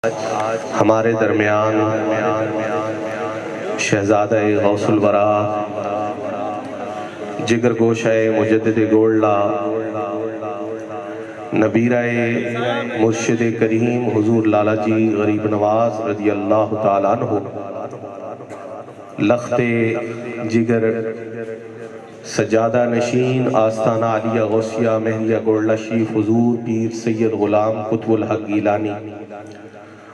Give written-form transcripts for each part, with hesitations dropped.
آج ہمارے درمیان شہزادہ غوث الورا جگر گوشہ مجدد گولڈا نبیرہ مرشد کریم حضور لالا جی غریب نواز رضی اللہ تعالیٰ عنہ لخت جگر سجادہ نشین آستانہ علیہ غوثیہ مہریہ گولڈا شریف حضور پیر سید غلام قطب الحق گیلانی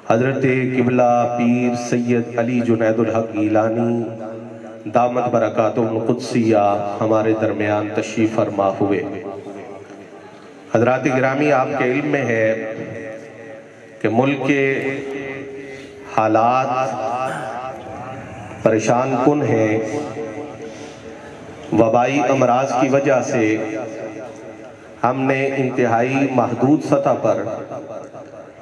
حضرت قبلہ پیر سید علی جنید الحق گیلانی دامت برکاتہم القدسیہ ہمارے درمیان تشریف فرما ہوئے۔ حضرات گرامی، آپ کے علم میں ہے کہ ملک کے حالات پریشان کن ہیں۔ وبائی امراض کی وجہ سے ہم نے انتہائی محدود سطح پر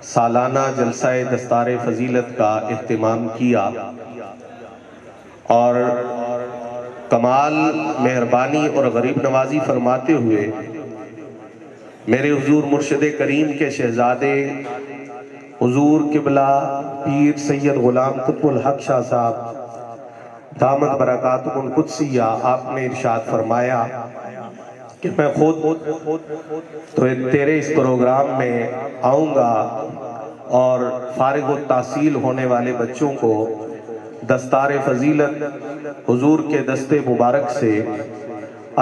سالانہ جلسہ دستار فضیلت کا اہتمام کیا اور کمال مہربانی اور غریب نوازی فرماتے ہوئے میرے حضور مرشد کریم کے شہزادے حضور قبلہ پیر سید غلام قطب الحق شاہ صاحب دامت برکاتہم القدسیہ آپ نے ارشاد فرمایا کہ میں خود تو تیرے اس پروگرام میں آؤں گا اور فارغ التحصیل ہونے والے بچوں کو دستار فضیلت حضور کے دست مبارک سے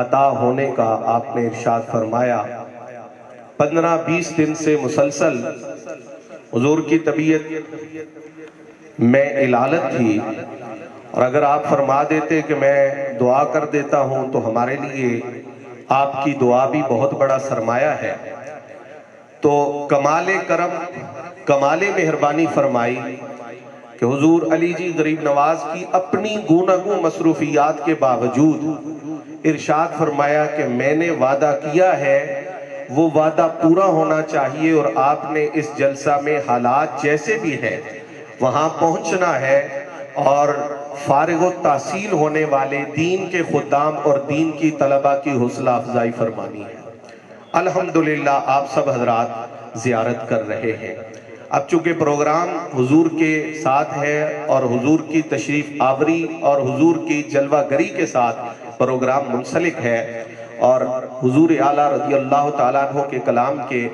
عطا ہونے کا آپ نے ارشاد فرمایا۔ 15-20 دن سے مسلسل حضور کی طبیعت میں علالت تھی، اور اگر آپ فرما دیتے کہ میں دعا کر دیتا ہوں تو ہمارے لیے آپ کی دعا بھی بہت بڑا سرمایہ ہے۔ تو کمال کرم، کمال مہربانی فرمائی کہ حضور علی جی غریب نواز کی اپنی گوناگوں مصروفیات کے باوجود ارشاد فرمایا کہ میں نے وعدہ کیا ہے وہ وعدہ پورا ہونا چاہیے، اور آپ نے اس جلسہ میں حالات جیسے بھی ہیں وہاں پہنچنا ہے اور فارغ التحصیل ہونے والے دین کے خدام اور دین کی طلبہ کی حوصلہ افزائی فرمانی ہے۔ الحمدللہ آپ سب حضرات زیارت کر رہے ہیں۔ اب چونکہ پروگرام حضور کے ساتھ ہے اور حضور کی تشریف آوری اور حضور کی جلوہ گری کے ساتھ پروگرام منسلک ہے، اور حضور اعلیٰ رضی اللہ تعالیٰ عنہ کے کلام کے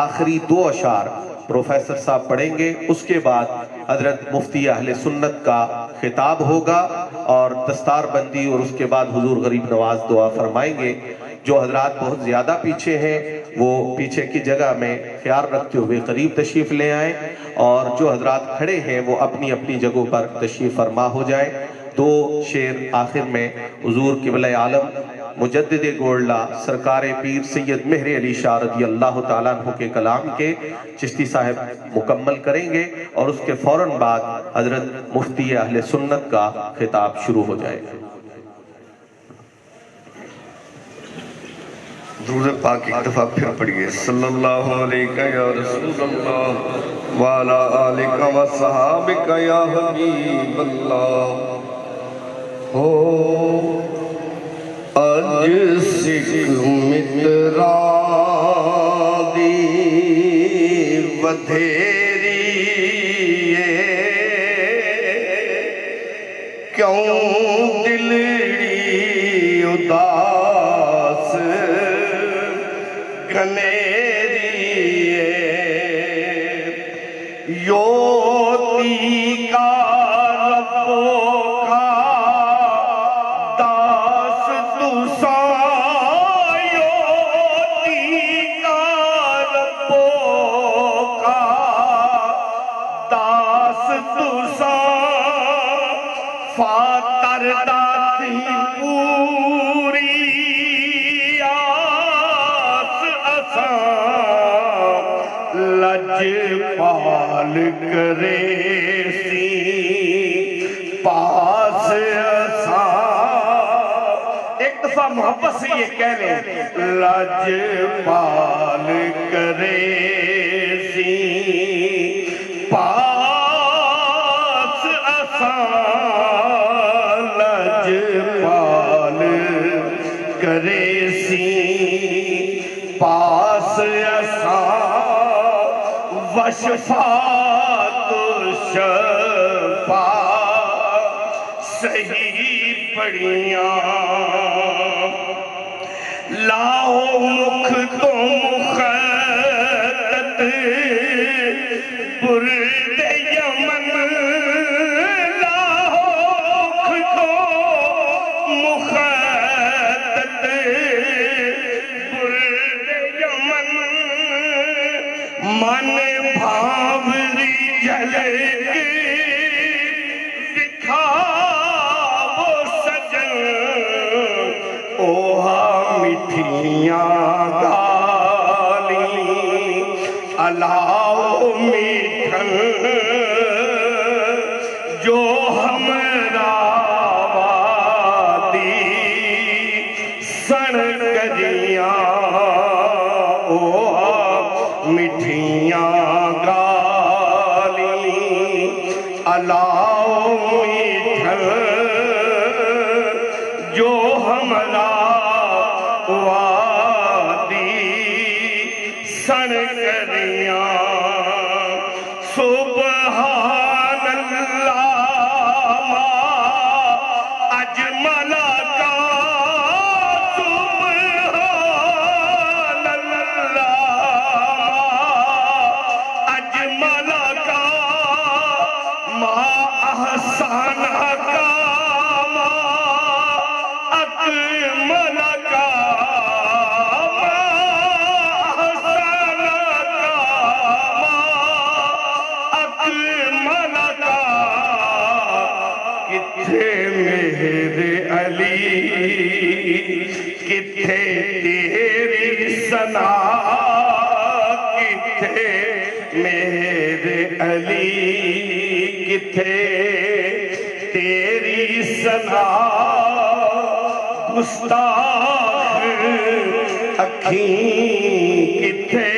آخری 2 اشعار پروفیسر صاحب پڑھیں گے، اس کے بعد حضرت مفتی اہل سنت کا خطاب ہوگا اور دستار بندی، اور اس کے بعد حضور غریب نواز دعا فرمائیں گے۔ جو حضرات بہت زیادہ پیچھے ہیں وہ پیچھے کی جگہ میں خیال رکھتے ہوئے قریب تشریف لے آئیں، اور جو حضرات کھڑے ہیں وہ اپنی اپنی جگہوں پر تشریف فرما ہو جائیں۔ 2 شعر آخر میں حضور قبلہ عالم مجدد گولڈا سرکار پیر سید مہر علی شاہ رضی اللہ تعالیٰ عنہ کے کلام کے چشتی صاحب مکمل کریں گے، اور اس کے فوراً بعد حضرت مفتی اہل سنت کا خطاب شروع ہو جائے گا۔ درود پاک ایک دفعہ پھر پڑھیے، صلی اللہ علیہ یا رسول اللہ وعلا آلکہ و صحابکہ یا حبیب اللہ۔ ہو اج سکھ مترا دی ودھیری کیوں دلڑی اداس گھنیری یوتی کا ربوں کا داس تسا، یوتی کا ربوں کا داس تسا، فاتر داتی پوری آس اساں، لج پال کرے سی پاس اساں۔ ایک دفعہ محبت سے یہ کہہ لیں، لج پال کرے سی پاس اساں، لج پال کرے سی پاس اساں، وشفا صحیح پڑیاں لاؤ مکھ تو مخطط برد یمن لاؤ مکھ تو مخطط برد یمن من بھاوری جھلک دکھاؤ سجن اوہا مٹھیاں گالی الاؤ میٹھن جو ہمرا وادی سن کریاں اوہا مٹھیاں گالی الاؤ میٹھن جو ہمرا وادی سن کریاں سبحان اللہ ما اجمل کا سبحان اللہ اجمل کا ما احسن کا ما اکمل کا ما احسن کا ما اکمل کا کتھے میرے علی کتھے تیری ثنا کتھے میرے علی کتھے تیری ثنا گستاخ اکھیں کتھے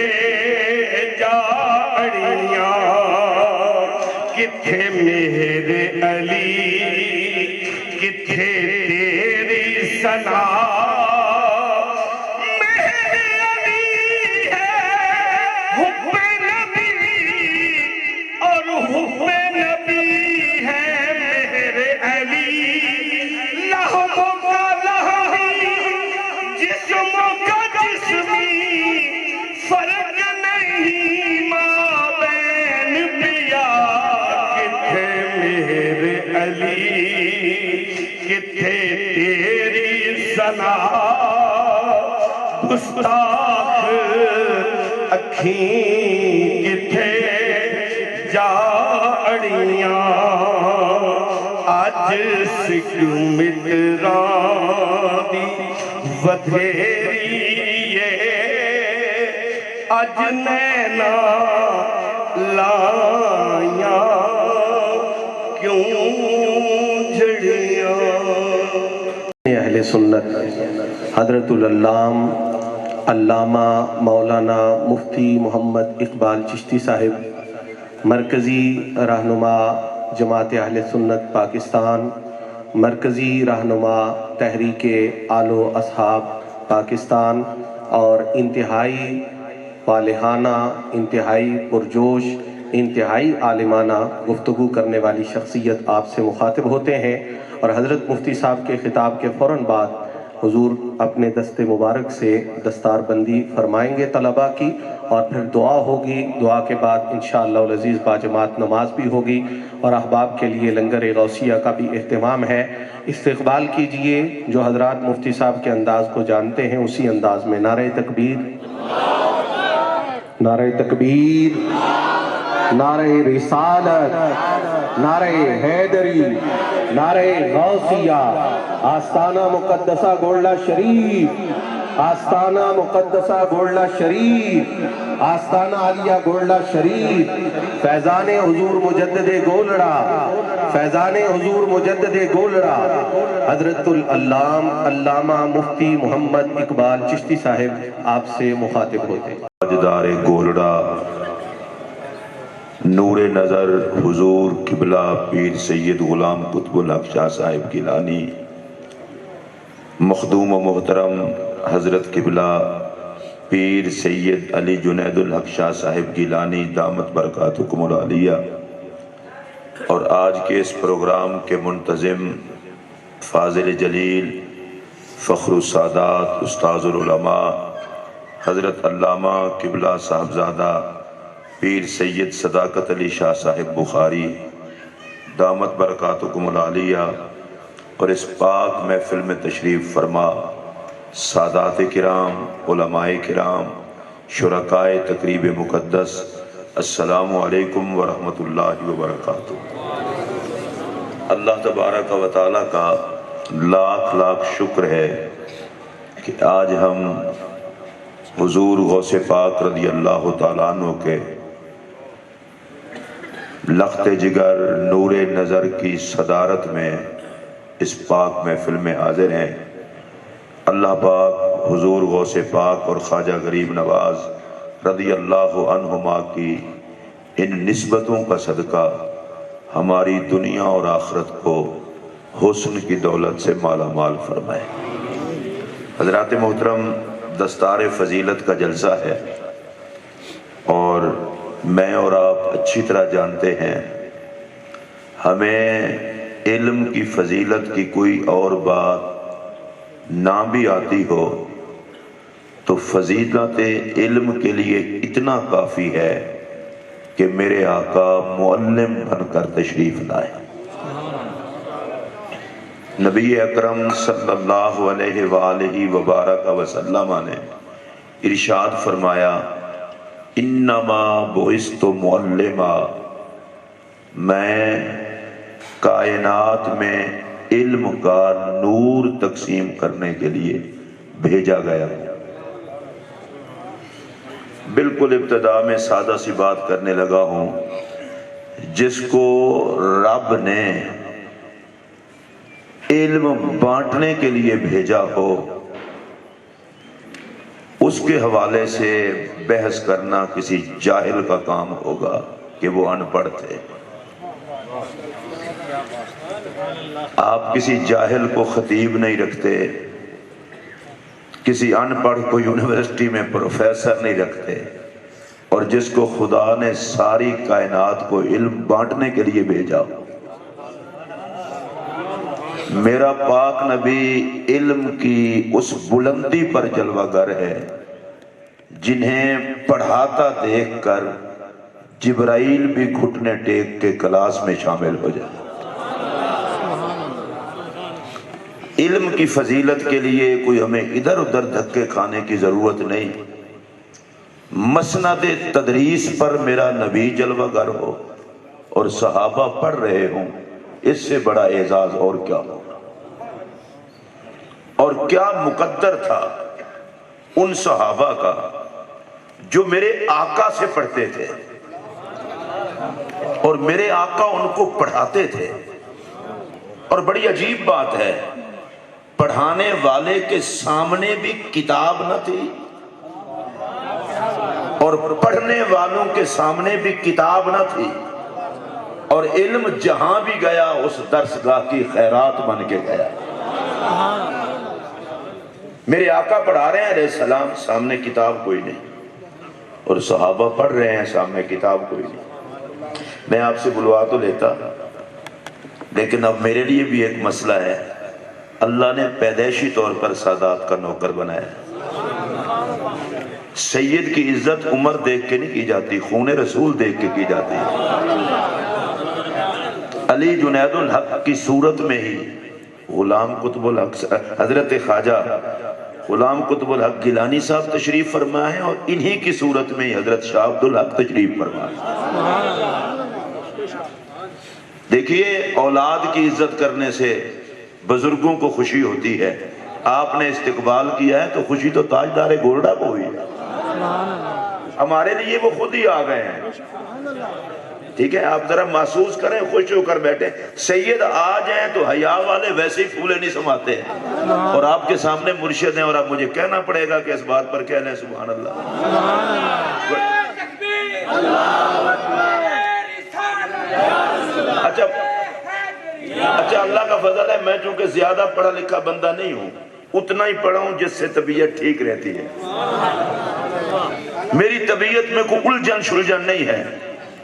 جاڑیاں کتھے میرے علی کتھے تیری ثنا میرے علی ہے حب نبی اور حب نبی ہے میرے علی لہموں کا لہمی جسموں کا جسمی فرق نہیں مابین پیا کتھے میرے علی کتھے تیری ثنا گستاخ اکھیں کتھے جاڑیاں اج سکھ متراں دی ودھیری اج نینا لائیاں کیوں جھڑیاں اہل سنت حضرت العلام علامہ مولانا مفتی محمد اقبال چشتی صاحب مرکزی رہنما جماعت اہل سنت پاکستان مرکزی رہنما تحریک آل و اصحاب پاکستان اور انتہائی والہانہ انتہائی پرجوش انتہائی عالمانہ گفتگو کرنے والی شخصیت آپ سے مخاطب ہوتے ہیں اور حضرت مفتی صاحب کے خطاب کے فوراً بعد حضور اپنے دست مبارک سے دستار بندی فرمائیں گے طلباء کی اور پھر دعا ہوگی دعا کے بعد انشاءاللہ العزیز باجماعت نماز بھی ہوگی اور احباب کے لیے لنگر غوثیہ کا بھی اہتمام ہے استقبال کیجئے جو حضرات مفتی صاحب کے انداز کو جانتے ہیں اسی انداز میں نعرہ تکبیر نعرہ تکبیر نعرہ رسالت نعرہ حیدری نعرہ غوثیہ آستانہ مقدسہ گولڈا شریف آستانہ مقدسہ گولڈا شریف آستانہ عالیہ گولڈا شریف فیضان حضور مجدد گولڑا فیضان حضور مجدد گولڑا حضرت العلام علامہ مفتی محمد اقبال چشتی صاحب آپ سے مخاطب ہوتے ہیں تاجدار گولڑا نور نظر حضور قبلہ پیر سید غلام قطب الحق شاہ صاحب گیلانی مخدوم و محترم حضرت قبلہ پیر سید علی جنید الحق شاہ صاحب گیلانی دامت برکاتکم العالیہ اور آج کے اس پروگرام کے منتظم فاضل جلیل فخر السادات استاذ العلماء حضرت علامہ قبلہ صاحبزادہ پیر سید صداقت علی شاہ صاحب بخاری دامت برکاتکم العالیہ، اور اس پاک محفل میں تشریف فرما سادات کرام، علماء کرام، شرکائے تقریب مقدس، السلام علیکم ورحمۃ اللہ وبرکاتہ۔ اللہ تبارک و تعالیٰ کا لاکھ لاکھ شکر ہے کہ آج ہم حضور غوث پاک رضی اللہ تعالیٰ عنہ کے لخت جگر نور نظر کی صدارت میں اس پاک محفل میں حاضر ہیں۔ اللہ پاک حضور غوث پاک اور خواجہ غریب نواز رضی اللہ عنہما کی ان نسبتوں کا صدقہ ہماری دنیا اور آخرت کو حسن کی دولت سے مالا مال فرمائے۔ حضرات محترم، دستار فضیلت کا جلسہ ہے اور میں اور آپ اچھی طرح جانتے ہیں، ہمیں علم کی فضیلت کی کوئی اور بات نہ بھی آتی ہو تو فضیلت علم کے لیے اتنا کافی ہے کہ میرے آقا معلم بن کر تشریف لائے۔ نبی اکرم صلی اللہ علیہ وآلہ وبارک وسلم نے ارشاد فرمایا، انما بعثت معلما، میں کائنات میں علم کا نور تقسیم کرنے کے لیے بھیجا گیا ہوں۔ بالکل ابتدا میں سادہ سی بات کرنے لگا ہوں، جس کو رب نے علم بانٹنے کے لیے بھیجا ہو اس کے حوالے سے بحث کرنا کسی جاہل کا کام ہوگا کہ وہ ان پڑھ تھے۔ آپ کسی جاہل کو خطیب نہیں رکھتے، کسی ان پڑھ کو یونیورسٹی میں پروفیسر نہیں رکھتے، اور جس کو خدا نے ساری کائنات کو علم بانٹنے کے لیے بھیجا۔ میرا پاک نبی علم کی اس بلندی پر جلوہ گر ہے جنہیں پڑھاتا دیکھ کر جبرائیل بھی گھٹنے ٹیک کے کلاس میں شامل ہو جائے۔ علم کی فضیلت کے لیے کوئی ہمیں ادھر ادھر دھکے کھانے کی ضرورت نہیں۔ مسند تدریس پر میرا نبی جلوہ گر ہو اور صحابہ پڑھ رہے ہوں، اس سے بڑا اعزاز اور کیا ہوگا؟ اور کیا مقدر تھا ان صحابہ کا جو میرے آقا سے پڑھتے تھے اور میرے آقا ان کو پڑھاتے تھے۔ اور بڑی عجیب بات ہے، پڑھانے والے کے سامنے بھی کتاب نہ تھی اور پڑھنے والوں کے سامنے بھی کتاب نہ تھی، اور علم جہاں بھی گیا اس درسگاہ کی خیرات بن کے گیا۔ میرے آقا پڑھا رہے ہیں علیہ السلام، سامنے کتاب کوئی نہیں، اور صحابہ پڑھ رہے ہیں، سامنے کتاب کوئی نہیں۔ میں آپ سے بلوا تو لیتا، لیکن اب میرے لیے بھی ایک مسئلہ ہے۔ اللہ نے پیدائشی طور پر سادات کا نوکر بنایا۔ سید کی عزت عمر دیکھ کے نہیں کی جاتی، خون رسول دیکھ کے کی جاتی ہے۔ علی جنید الحق کی صورت میں ہی غلام قطب الحق حضرت خواجہ غلام قطب الحق گیلانی صاحب تشریف فرما ہے، اور انہی کی صورت میں ہی حضرت شاہ عبد الحق تشریف فرما ہے۔ دیکھیے، اولاد کی عزت کرنے سے بزرگوں کو خوشی ہوتی ہے۔ آپ نے استقبال کیا ہے تو خوشی تو تاجدار گولڈا کو ہوئی ہے، ہمارے لیے وہ خود ہی آ گئے ہیں۔ ٹھیک ہے، آپ ذرا محسوس کریں، خوش ہو کر بیٹھیں۔ سید آ جائیں تو حیا والے ویسے ہی پھولے نہیں سماتے ہیں، اور آپ کے سامنے مرشد ہیں، اور اب مجھے کہنا پڑے گا کہ اس بات پر کہہ لیں سبحان اللہ۔ اچھا، اللہ کا فضل ہے، میں چونکہ زیادہ پڑھا لکھا بندہ نہیں ہوں، اتنا ہی پڑھا ہوں جس سے طبیعت ٹھیک رہتی ہے۔ میری طبیعت میں کوئی الجھن شلجھن نہیں ہے،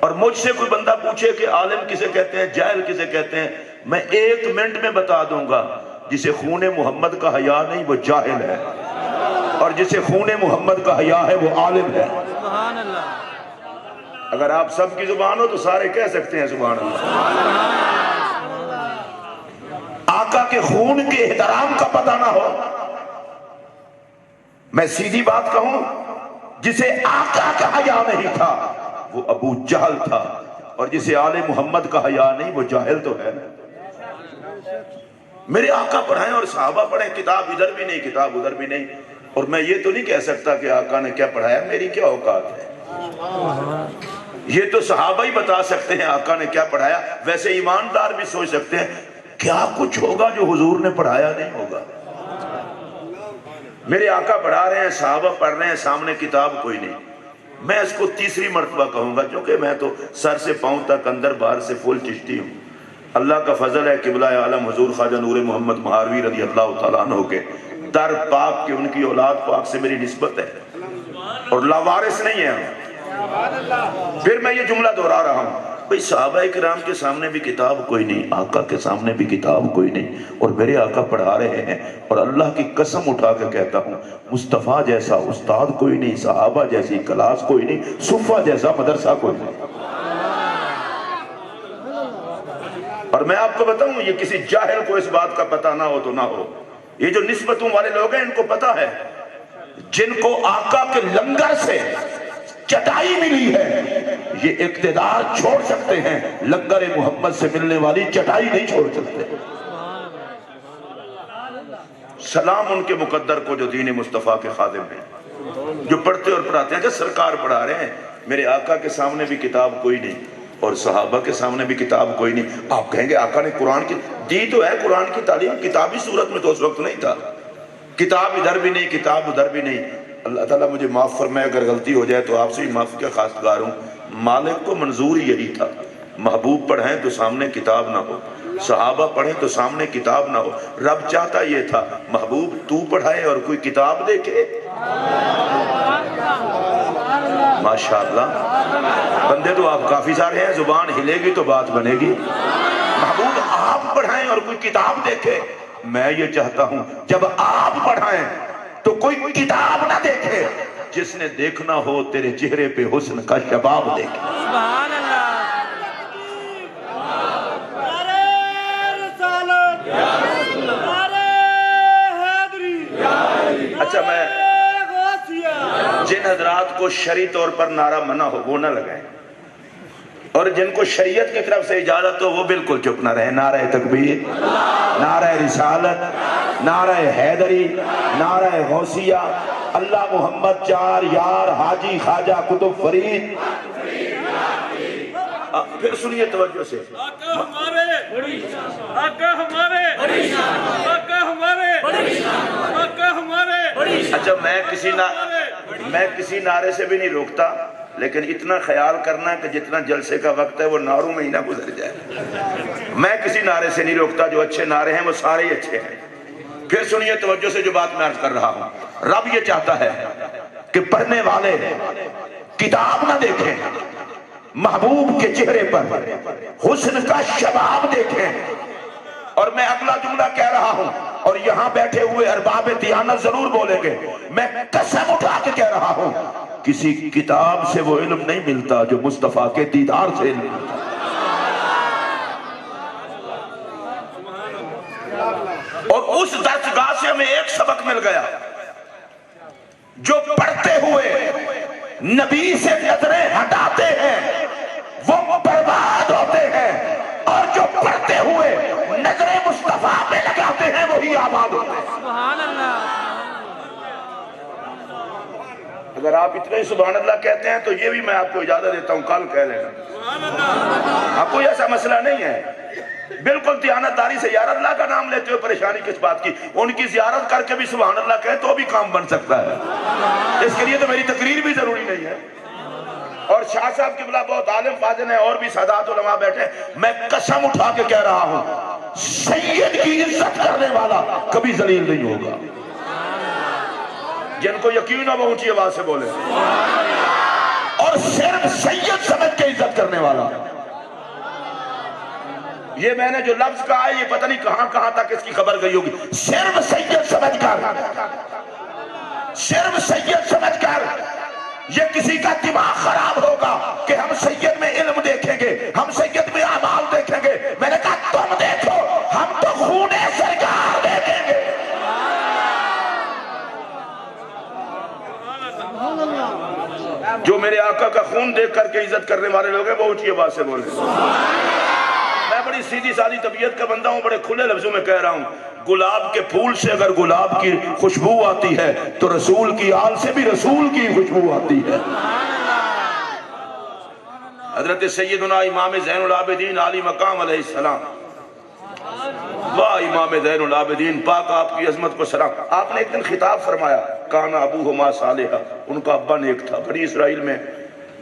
اور مجھ سے کوئی بندہ پوچھے کہ عالم کسے کہتے ہیں، جاہل کسے کہتے ہیں، میں 1 منٹ میں بتا دوں گا، جسے خون محمد کا حیا نہیں وہ جاہل ہے، اور جسے خون محمد کا حیا ہے وہ عالم ہے۔ سبحان اللہ۔ اگر آپ سب کی زبان ہو تو سارے کہہ سکتے ہیں سبحان اللہ۔ آقا کے خون کے احترام کا پتہ نہ ہو، میں سیدھی بات کہوں، جسے آقا کا حیا نہیں تھا وہ ابو جہل تھا، اور جسے آل محمد کا حیا نہیں وہ جاہل تو ہے نا۔ میرے آقا پڑھائیں اور صحابہ پڑھیں، کتاب ادھر بھی نہیں کتاب ادھر بھی نہیں، اور میں یہ تو نہیں کہہ سکتا کہ آقا نے کیا پڑھایا، میری کیا اوقات ہے، یہ تو صحابہ ہی بتا سکتے ہیں آقا نے کیا پڑھایا۔ ویسے ایماندار بھی سوچ سکتے ہیں کیا کچھ ہوگا جو حضور نے پڑھایا نہیں ہوگا۔ میرے آقا پڑھا رہے ہیں، صحابہ پڑھ رہے ہیں، سامنے کتاب کوئی نہیں۔ میں اس کو تیسری مرتبہ کہوں گا، کیونکہ میں تو سر سے پاؤں تک اندر باہر سے فل چشتی ہوں۔ اللہ کا فضل ہے، قبلہ عالم حضور خواجہ نور محمد مہاروی رضی اللہ تعالیٰ عنہ کے در پاک کے ان کی اولاد پاک سے میری نسبت ہے، اور لاوارث نہیں ہے۔ پھر میں یہ جملہ دہرا رہا ہوں، بھئی صحابہ کرام کے سامنے بھی کتاب کوئی نہیں، آقا کے سامنے بھی کتاب کوئی نہیں، اور میرے آقا پڑھا رہے ہیں، اور اللہ کی قسم اٹھا کے کہتا ہوں مصطفیٰ جیسا استاد کوئی نہیں، صحابہ جیسی کلاس کوئی نہیں، صفہ جیسا مدرسہ کوئی نہیں۔ اور میں آپ کو بتاؤں، یہ کسی جاہل کو اس بات کا پتہ نہ ہو تو نہ ہو، یہ جو نسبتوں والے لوگ ہیں ان کو پتہ ہے، جن کو آقا کے لنگر سے چٹائی ملی ہے یہ اقتدار چھوڑ سکتے ہیں، لنگر محمد سے ملنے والی چٹائی نہیں چھوڑ سکتے۔ سلام ان کے مقدر کو جو دین مصطفیٰ کے خادم ہیں، جو پڑھتے اور پڑھاتے ہیں، کہ سرکار پڑھا رہے ہیں، میرے آقا کے سامنے بھی کتاب کوئی نہیں اور صحابہ کے سامنے بھی کتاب کوئی نہیں۔ آپ کہیں گے آقا نے قرآن کی دی تو ہے، قرآن کی تعلیم کتابی صورت میں تو اس وقت نہیں تھا، کتاب ادھر بھی نہیں کتاب ادھر بھی نہیں۔ اللہ تعالیٰ مجھے معاف فرمائے اگر غلطی ہو جائے تو آپ سے بھی معافی کا خواستگار ہوں۔ مالک کو منظور یہی تھا، محبوب پڑھیں تو سامنے کتاب نہ ہو، صحابہ پڑھیں تو سامنے کتاب نہ ہو۔ رب چاہتا یہ تھا محبوب تو پڑھائے اور کوئی کتاب دیکھے۔ ماشاءاللہ، بندے تو آپ کافی سارے ہیں، زبان ہلے گی تو بات بنے گی۔ محبوب آپ پڑھائیں اور کوئی کتاب دیکھے۔ میں یہ چاہتا ہوں جب آپ پڑھائیں تو کوئی کتاب نہ دیکھے، جس نے دیکھنا ہو تیرے چہرے پہ حسن کا شباب دیکھے۔ سبحان اللہ۔ نعرہ رسالت، نعرہ حیدری، اچھا، میں غوثیہ۔ جن حضرات کو شرعی طور پر نعرہ منع ہو وہ نہ لگائیں، اور جن کو شریعت کی طرف سے اجازت ہو وہ بالکل چپ نہ رہے۔ نعرہ تکبیر، نعرہ رسالت، نعرہ حیدری، نعرہ غوثیہ، اللہ محمد چار یار حاجی خواجہ قطب فرید۔ پھر سنیے توجہ سے، آقا ہمارے، آقا ہمارے، آقا ہمارے، آقا ہمارے۔ اچھا میں کسی نعرے سے بھی نہیں روکتا، لیکن اتنا خیال کرنا کہ جتنا جلسے کا وقت ہے وہ نعروں میں ہی نہ گزر جائے۔ میں کسی نعرے سے نہیں روکتا، جو اچھے نعرے ہیں وہ سارے ہی اچھے ہیں۔ پھر سنیے توجہ سے جو بات میں عرض کر رہا ہوں، رب یہ چاہتا ہے کہ پڑھنے والے کتاب نہ دیکھیں، محبوب کے چہرے پر حسن کا شباب دیکھیں۔ اور میں اگلا جملہ کہہ رہا ہوں، اور یہاں بیٹھے ہوئے ارباب دیانت ضرور بولیں گے، میں قسم اٹھا کے کہہ رہا ہوں کسی کتاب سے وہ علم نہیں ملتا جو مصطفیٰ کے دیدار سے علم ملتا۔ اور اس درسگاہ سے ہمیں ایک سبق مل گیا، جو پڑھتے ہوئے نبی سے نظریں ہٹاتے ہیں وہ برباد ہوتے ہیں، اور جو پڑھتے ہوئے نظریں مصطفیٰ پہ لگاتے ہیں وہی آباد ہوتے ہیں۔ سبحان اللہ۔ اگر آپ اتنے سبحان اللہ کہتے ہیں تو یہ بھی میں آپ کو اجازت دیتا ہوں، کل کہہ لینا، آپ کو ایسا مسئلہ نہیں ہے۔ بالکل دیانتداری سے یار اللہ کا نام لیتے ہو، پریشانی کس بات کی؟ ان کی زیارت کر کے بھی سبحان اللہ کہے تو بھی کام بن سکتا ہے، اس کے لیے تو میری تقریر بھی ضروری نہیں ہے۔ اور شاہ صاحب قبلہ بہت عالم فاضل ہیں، اور بھی سادات علماء بیٹھے، میں قسم اٹھا کے کہہ رہا ہوں سید کی عزت کرنے والا کبھی ذلیل نہیں ہوگا۔ جن کو یقین ہو وہ اونچی آواز سے بولے۔ اور اور صرف سید سمجھ کے عزت کرنے والا. یہ میں نے جو لفظ کہا ہے یہ پتہ نہیں کہاں کہاں تک اس کی خبر گئی ہوگی. صرف سید سمجھ کر، صرف سید سمجھ کر یہ کسی کا دماغ خراب ہوگا کہ ہم سید میں علم دیکھیں گے، ہم سید میں اعمال دیکھیں گے. میں نے کہا تم دیکھو، ہم تو خون سرکار دیکھیں گے. جو میرے آقا کا خون دیکھ کر کے عزت کرنے والے لوگ ہیں وہ اونچی آواز سے بولیں. میں بڑی سیدھی سادی طبیعت کا بندہ ہوں، بڑے کھلے لفظوں میں کہہ رہا ہوں. گلاب کے پھول سے اگر گلاب کی خوشبو آتی ہے تو رسول کی آل سے بھی رسول کی خوشبو آتی ہے. حضرت سیدنا امام زین العابدین علی مقام علیہ السلام، واہ امام زین العابدین پاک، آپ کی عظمت کو سلام. آپ نے ایک دن خطاب فرمایا، کانا ابوہما صالحا، ان کا ابا نیک تھا. بنی اسرائیل میں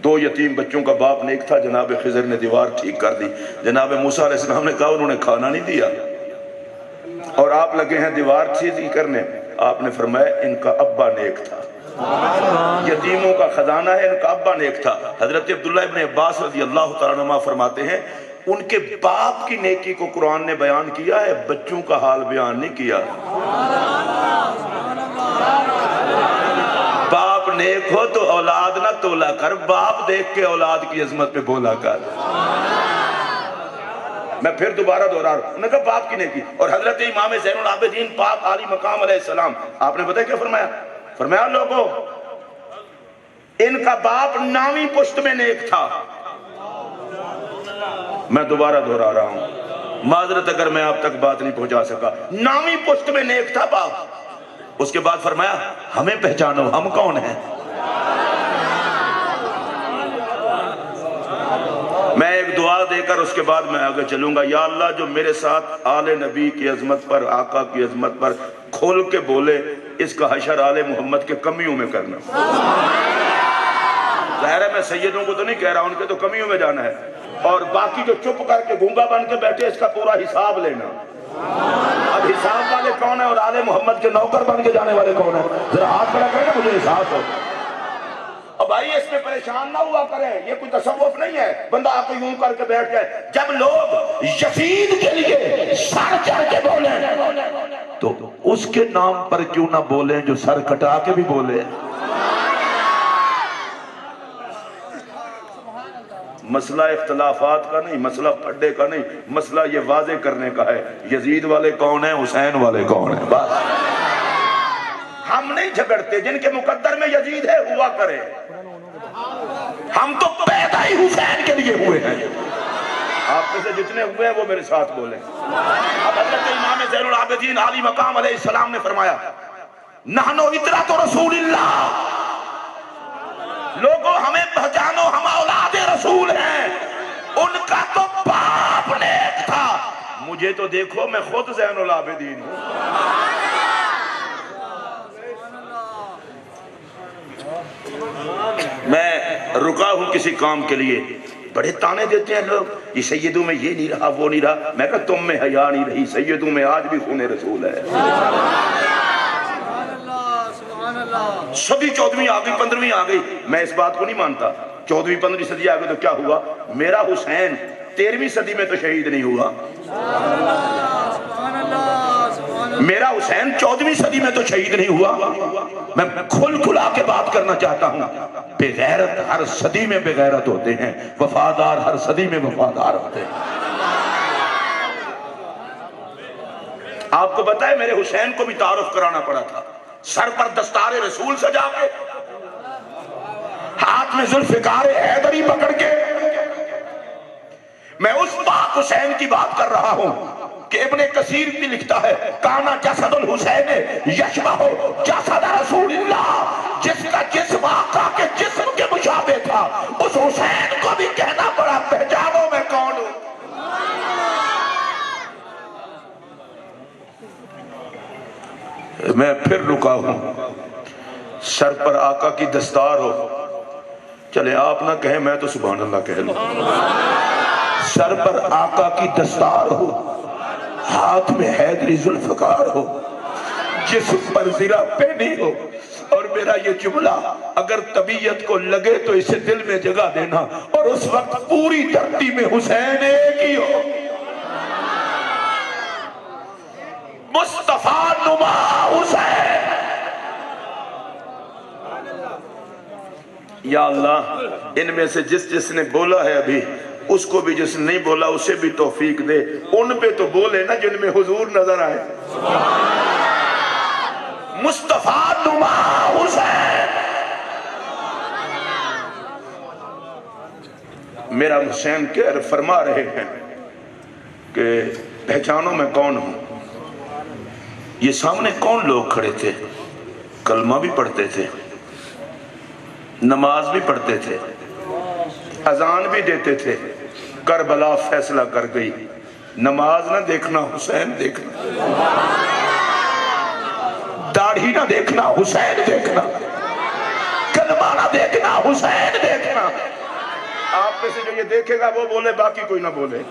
2 یتیم بچوں کا باپ نیک تھا. جناب خضر نے دیوار ٹھیک کر دی. جناب موسیٰ علیہ السلام نے کہا انہوں نے کھانا نہیں دیا اور آپ لگے ہیں دیوار ٹھیک کرنے. آپ نے فرمایا ان کا ابا نیک تھا. یتیموں کا خزانہ ہے، ان کا ابا نیک تھا. حضرت عبداللہ ابن عباس رضی اللہ تعالیٰ عنہ فرماتے ہیں ان کے باپ کی نیکی کو قرآن نے بیان کیا ہے، بچوں کا حال بیان نہیں کیا. باپ نیک ہو تو اولاد نہ تولا کر، باپ دیکھ کے اولاد کی عظمت پہ بولا کر. میں پھر دوبارہ دوہرا رہا ہوں، انہوں نے کہا باپ کی نیکی. اور حضرت امام زین العابدین پاک علی مقام علیہ السلام، آپ نے بتایا کیا فرمایا؟ فرمایا لوگوں ان کا باپ 9ویں پشت میں نیک تھا. میں دوبارہ دوہرا رہا ہوں، معذرت اگر میں آپ تک بات نہیں پہنچا سکا. 9ویں پشت میں نیک تھا باپ. اس کے بعد فرمایا ہمیں پہچانو، ہم کون ہیں. میں ایک دعا دے کر اس کے بعد میں آگے چلوں گا. یا اللہ جو میرے ساتھ آل نبی کی عظمت پر، آقا کی عظمت پر کھول کے بولے، اس کا حشر آل محمد کے کمیوں میں کرنا. ظاہر ہے میں سیدوں کو تو نہیں کہہ رہا، ان کے تو کمیوں میں جانا ہے. اور باقی جو چپ کر کے گونگا بن کے بیٹھے اس کا پورا حساب لینا. اب حساب والے کون ہیں اور آل محمد کے نوکر بن کے جانے والے کون ہیں؟ ذرا ہاتھ کھڑا کریں نا، مجھے احساس ہو. اب بھائی اس میں پریشان نہ ہوا کریں، یہ کوئی تصوف نہیں ہے بندہ آپ کو یوں کر کے بیٹھ جائے. جب لوگ یزید کے لیے سر چڑھ کے بولیں تو اس کے نام پر کیوں نہ بولیں جو سر کٹا کے بھی بولے. مسئلہ اختلافات کا نہیں، مسئلہ پھڈے کا نہیں، مسئلہ یہ واضح کرنے کا ہے یزید والے کون ہیں، حسین والے کون ہیں. بس ہم نہیں جھگڑتے، جن کے مقدر میں یزید ہے ہوا کرے. ہم تو پیدا ہی حسین کے لیے ہوئے ہیں. آپ میں سے جتنے ہوئے ہیں وہ میرے ساتھ بولیں. اب حضرت امام زین العابدین علی مقام علیہ السلام نے فرمایا نحنو اطرۃ رسول اللہ، لوگوں ہمیں پہچانو، ہم اولاد رسول ہیں. ان کا تو باپ نیک تھا، مجھے تو دیکھو میں خود زین العابدین ہوں. میں رکا ہوں کسی کام کے لیے، بڑے تانے دیتے ہیں لوگ، یہ سیدوں میں یہ نہیں رہا وہ نہیں رہا. میں کہا تم میں حیا نہیں رہی، سیدوں میں آج بھی خون رسول ہے. صدی 14ویں آ گئی، 15ویں آ گئی، میں اس بات کو نہیں مانتا. 14ویں 15ویں صدی آ گئی تو کیا ہوا؟ میرا حسین 13ویں صدی میں تو شہید نہیں ہوا. میرا حسین 14ویں صدی میں تو شہید نہیں ہوا. میں کھل کھلا کے بات کرنا چاہتا ہوں. بے غیرت ہر صدی میں بے غیرت ہوتے ہیں، وفادار ہر صدی میں وفادار ہوتے ہیں. آپ کو پتہ ہے میرے حسین کو بھی تعارف کرانا پڑا تھا. سر پر دستار رسول سجا کے، ہاتھ میں ذوالفقار حیدری پکڑ کے. میں اس پاک حسین کی بات کر رہا ہوں کہ ابن کثیر بھی لکھتا ہے کانا جسد الحسین یشبہ جسد رسول اللہ، جس کا جسم آقا کے جسم کے مشابہ تھا. اس حسین کو بھی کہنا پڑا پہچانو میں کون ہوں. میں پھر رکا ہوں، سر پر آقا کی دستار ہو، چلے آپ نہ کہیں میں تو سبحان اللہ کہہ لوں. سر پر آقا کی دستار ہو، ہاتھ میں حیدری ذوالفقار ہو، جسم پر زرہ پہنی ہو اور اور میرا یہ جملہ اگر طبیعت کو لگے تو اسے دل میں جگہ دینا، اور اس وقت پوری دھرتی میں حسین ایک ہی ہو، مصطفیٰ نما حسین۔ یا اللہ ان میں سے جس نے بولا ہے ابھی، اس کو بھی جس نے نہیں بولا اسے بھی توفیق دے، ان پہ تو بولے نا جن میں حضور نظر آئے۔ مصطفیٰ نما حسین۔ میرا حسین فرما رہے ہیں کہ پہچانو میں کون ہوں۔ یہ سامنے کون لوگ کھڑے تھے؟ کلمہ بھی پڑھتے تھے، نماز بھی پڑھتے تھے، اذان بھی دیتے تھے۔ کربلا فیصلہ کر گئی، نماز نہ دیکھنا حسین دیکھنا، داڑھی نہ دیکھنا حسین دیکھنا، کلمہ نہ دیکھنا حسین دیکھنا۔ آپ میں سے جو یہ دیکھے گا وہ بولے، باقی کوئی نہ بولے۔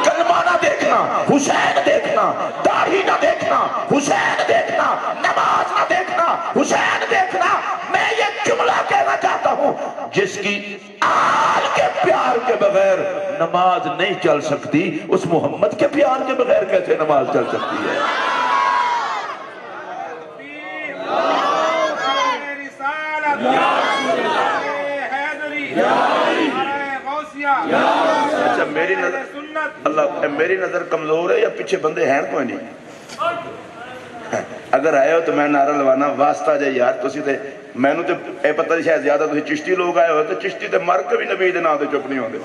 کلمہ نہ دیکھنا حسین دیکھنا، داڑھی نہ دیکھنا حسین دیکھنا، نماز نہ دیکھنا حسین دیکھنا۔ میں یہ جملہ کہنا چاہتا ہوں، جس کی آل کے پیار کے بغیر نماز نہیں چل سکتی، اس محمد کے پیار کے بغیر کیسے نماز چل سکتی ہے؟ اچھا میری نظر اللہ میری نظر کمزور ہے یا پیچھے بندے ہیں کوئی نہیں؟ اگر آئے ہو تو میں نعرہ لوانا واسطہ جائے یار تسی تے مینوں تے اے پتہ نہیں شاید زیادہ تسی چشتی لوگ آئے ہو تو چشتی تے مر کے بھی نبی دے نام تے چپ نہیں ہوندے۔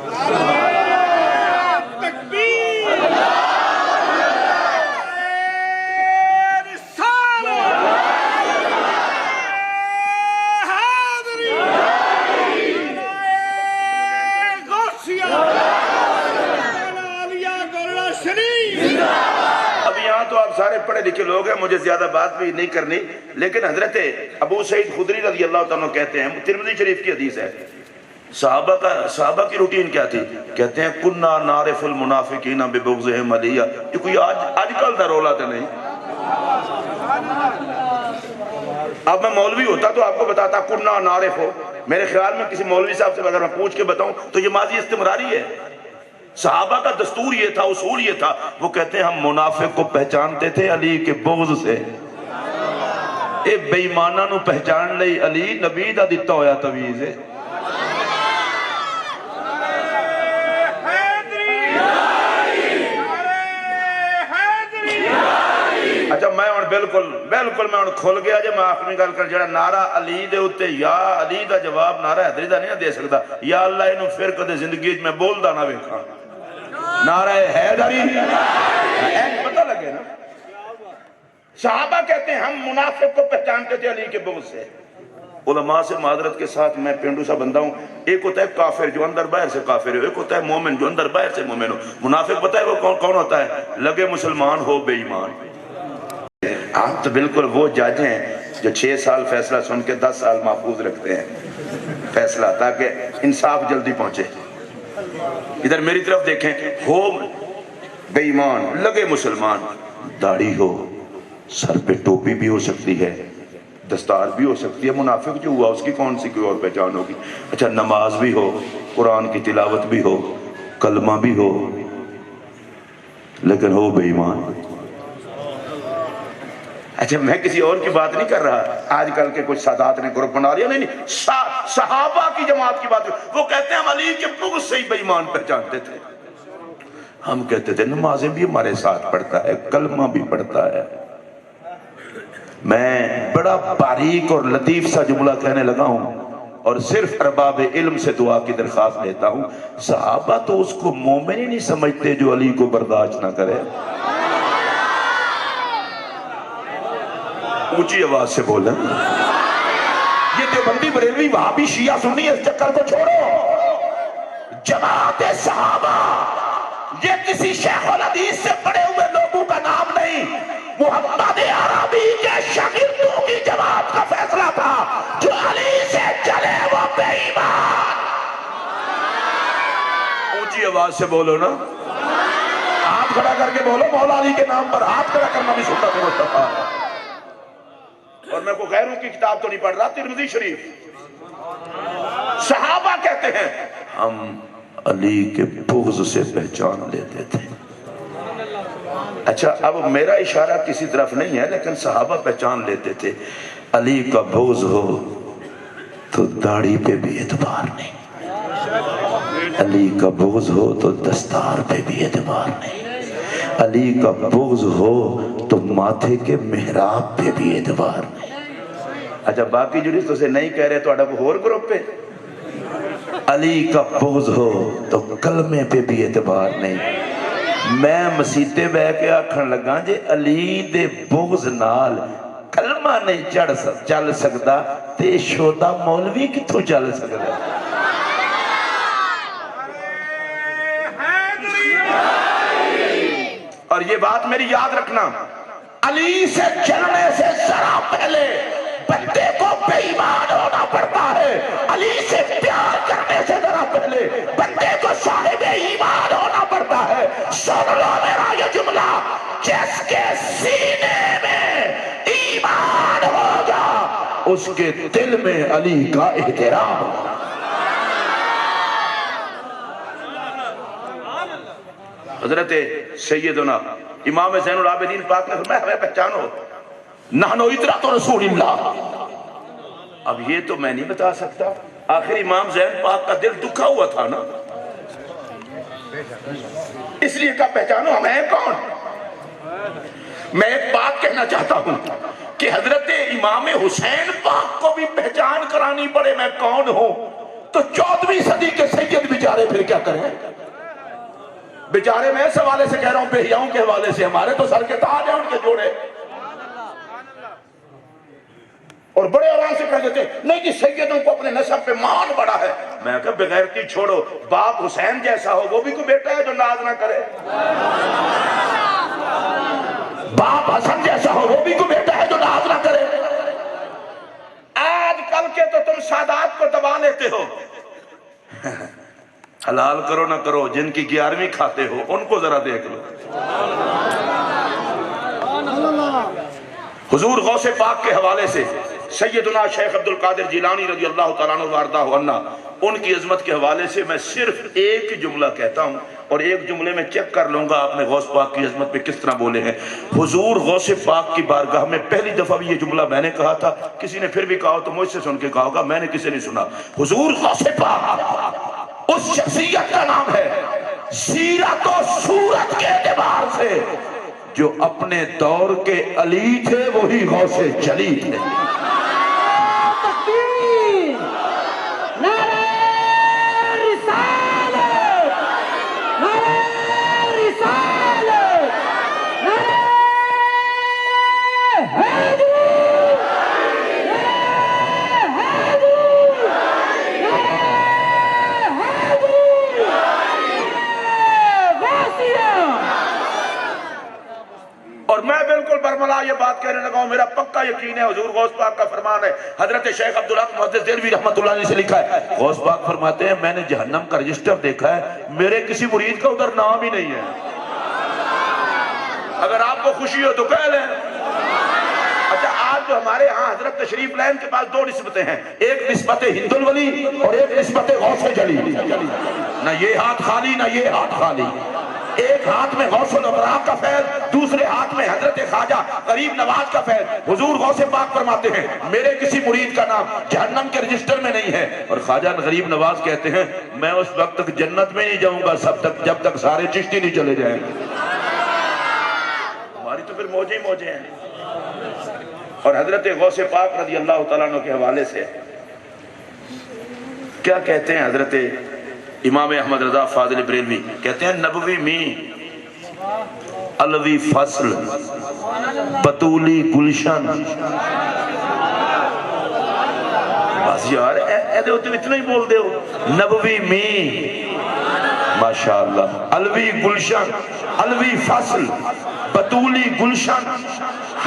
تو آپ سارے پڑھے لکھے لوگ ہیں، مجھے زیادہ بات بھی نہیں کرنی، لیکن حضرت ابو سعید خدری رضی اللہ تعالیٰ کہتے ہیں، ترمذی شریف کی حدیث ہے، صحابہ کی روٹین کیا تھی؟ کہتے ہیں کننا نعرف المنافقین ببغضہم علیہ۔ یہ کوئی آج کل دا رولا تو نہیں۔ اب میں مولوی ہوتا تو آپ کو بتاتا کننا نعرف ہو، میرے خیال میں کسی مولوی صاحب سے اگر میں پوچھ کے بتاؤں تو یہ ماضی استمراری ہے۔ صحابہ کا دستور یہ تھا، اصول یہ تھا، وہ کہتے ہیں ہم منافق کو پہچانتے تھے علی کے بغض سے۔ اے بے ایمانہ نو پہچان لئی علی نبی دا دتا ہویا تویز ہے۔ اچھا میں بالکل میں کھل گیا جے میں آخری گل کر جڑا نعرہ علی دے ہوتے یا علی دا جواب نعرہ حیدری دا نہیں دے سکتا، یا اللہ انہوں پھر کدے زندگی میں بول دا نہ ویکھا نعرہ حیدری پتہ لگے نا۔ صحابہ کہتے ہیں ہم منافق کو پہچانتے تھے علی کے بغض سے۔ علماء سے معذرت کے ساتھ میں پینڈو سا بندہ ہوں، ایک ہوتا ہے کافر جو اندر باہر سے کافر ہو، ایک ہوتا ہے مومن جو اندر باہر سے مومن ہو۔ منافق پتہ ہے وہ کون ہوتا ہے؟ لگے مسلمان ہو بے ایمان۔ آپ تو بالکل وہ جج ہیں جو 6 سال فیصلہ سن کے 10 سال محفوظ رکھتے ہیں فیصلہ، تاکہ انصاف جلدی پہنچے۔ ادھر میری طرف دیکھیں، ہو بے ایمان لگے مسلمان، داڑھی ہو، سر پہ ٹوپی بھی ہو سکتی ہے، دستار بھی ہو سکتی ہے، منافق جو ہوا اس کی کون سی کوئی اور پہچان ہوگی؟ اچھا نماز بھی ہو، قرآن کی تلاوت بھی ہو، کلمہ بھی ہو، لیکن ہو بے ایمان۔ اچھا میں کسی اور کی بات نہیں کر رہا، آج کل کے کچھ سادات نے گروپ بنا لیا، نہیں صحابہ کی جماعت کی بات، وہ کہتے ہیں ہم علی کے بغض سے ہی بے ایمان پہچانتے تھے۔ ہم کہتے تھے نمازیں بھی ہمارے ساتھ پڑھتا ہے، کلمہ بھی پڑھتا ہے۔ میں بڑا باریک اور لطیف سا جملہ کہنے لگا ہوں اور صرف ارباب علم سے دعا کی درخواست لیتا ہوں، صحابہ تو اس کو مومن ہی نہیں سمجھتے جو علی کو برداشت نہ کرے۔ اونچی آواز سے بولیں، یہ دیوبندی بریلوی وہابی شیعہ سنی اس چکر کو چھوڑو۔ جماعت صحابہ یہ کسی شیخ الحدیث سے پڑے ہوئے لوگوں کا نام نہیں، محمد عربی کے شاگردوں کی جماعت کا فیصلہ تھا، جو علی سے چلے وہ بے ایمان۔ اونچی آواز سے بولو نا، ہاتھ کھڑا کر کے بولو، مولا علی کے نام پر ہاتھ کھڑا کرنا بھی سنت ہے مصطفیٰ۔ اور میں کوئی غیروں کی کتاب تو نہیں پڑھ رہا، ترمذی شریف۔ صحابہ کہتے ہیں ہم علی کے بغض سے پہچان لیتے تھے۔ اچھا اب میرا اشارہ کسی طرف نہیں ہے، لیکن صحابہ پہچان لیتے تھے علی کا بغض ہو تو داڑھی پہ بھی اعتبار نہیں، علی کا بغض ہو تو دستار پہ بھی اعتبار نہیں، علی کا بغض ہو تو ماتھے کے محراب پہ بھی اعتبار نہیں۔ اچھا باقی جڑی تو سے نہیں کہہ رہے تو اڈا کو اور گروپ پہ علی کا بغض ہو تو کلمے پہ بھی اعتبار نہیں۔ میں مسیطے بہ کے آکھن لگا جے علی دے بغض نال کلمہ نہیں چل سکتا تے شودا مولوی کتوں چل سکتا؟ اور یہ بات میری یاد رکھنا، علی سے چلنے سے ذرا پہلے بندے کو بے ایمان ہونا پڑتا ہے، علی سے پیار کرنے سے ذرا پہلے بندے کو صاحب ایمان ہونا پڑتا ہے۔ سن لو میرا یہ جملہ، جس کے سینے میں ایمان ہوگا اس کے دل میں علی کا احترام ہوگا۔ حضرت سیدنا امام زین العابدین پاک نے فرمایا ہمیں پہچانو، نحنو ادرات رسول اللہ۔ اب یہ تو میں نہیں بتا سکتا، آخر امام زین پاک کا دل دکھا ہوا تھا نا، اس لیے کہا پہچانو ہم ہیں کون۔ میں ایک بات کہنا چاہتا ہوں کہ حضرت امام حسین پاک کو بھی پہچان کرانی پڑے میں کون ہوں تو 14ویں صدی کے سید بیچارے پھر کیا کریں؟ بیچارے میں اس حوالے سے کہہ رہا ہوں، بے حیاؤں کے حوالے سے، ہمارے تو سر کے تاج ہیں ان کے جوڑے، اور بڑے آرام سے کہہ دیتے نہیں جی سیدوں کو اپنے نسب پہ مان بڑا ہے۔ میں کہا بغیرتی چھوڑو، باپ حسین جیسا ہو وہ بھی کوئی بیٹا ہے جو ناز نہ کرے، باپ حسن جیسا ہو وہ بھی کوئی بیٹا ہے جو ناز نہ کرے۔ آج کل کے تو تم سادات کو دبا لیتے ہو، حلال کرو نہ کرو، جن کی 11ویں کھاتے ہو ان کو ذرا دیکھ لو۔ حضور غوث پاک کے حوالے سے سیدنا شیخ عبد القادر جیلانی رضی اللہ تعالیٰ عنہ وارضاہ عنہ، ان کی عظمت کے حوالے سے میں صرف ایک جملہ کہتا ہوں اور ایک جملے میں چیک کر لوں گا آپ نے غوث پاک کی عظمت پہ کس طرح بولے ہیں۔ حضور غوث پاک کی بارگاہ میں پہلی دفعہ بھی یہ جملہ میں نے کہا تھا، کسی نے پھر بھی کہا تو مجھ سے سن کے کہا ہوگا، میں نے کسی نہیں سنا۔ حضور غوث پاک اس شخصیت کا نام ہے سیرت و صورت کے اعتبار سے جو اپنے دور کے علی تھے وہی غوث جلی تھے۔ اور میں بالکل برملا یہ بات کہنے لگا ہوں، میرا پکا یقین ہے حضور غوث پاک کا فرمان ہے۔ حضرت شیخ عبدالحق محدث دہلوی رحمۃ اللہ علیہ سے لکھا ہے، غوث پاک فرماتے ہیں میں نے جہنم کا رجسٹر دیکھا ہے، میرے کسی مرید کا ادھر نام ہی نہیں ہے۔ اگر آپ کو خوشی ہو تو کہہ لیں۔ اچھا آج جو ہمارے ہاں حضرت تشریف لائن کے پاس دو نسبتیں ہیں، ایک نسبت ہند الولی اور ایک نسبت غوث جلی، نہ یہ ہاتھ خالی نہ یہ ہاتھ خالی، ایک ہاتھ میں غوث الابرار کا فیض، دوسرے ہاتھ میں حضرت خواجہ غریب نواز کا فیض۔ حضور غوث پاک فرماتے ہیں میرے کسی مرید کا نام جہنم کے رجسٹر میں نہیں ہے، اور خواجہ غریب نواز کہتے ہیں میں اس وقت تک جنت میں نہیں جاؤں گا جب تک سارے چشتی نہیں چلے جائیں گے۔ ہماری تو پھر موجیں ہی موجیں ہیں۔ اور حضرت غوث پاک رضی اللہ تعالیٰ عنہ کے حوالے سے کیا کہتے ہیں حضرت امام احمد رضا فاضل بریلوی، کہتے ہیں نبوی می علوی فصل بطولی گلشن۔ بس یار ایدے ہوتے اتنا ہی بول دے ہو، نبوی می ماشاءاللہ علوی گلشن، علوی فصل بطولی گلشن،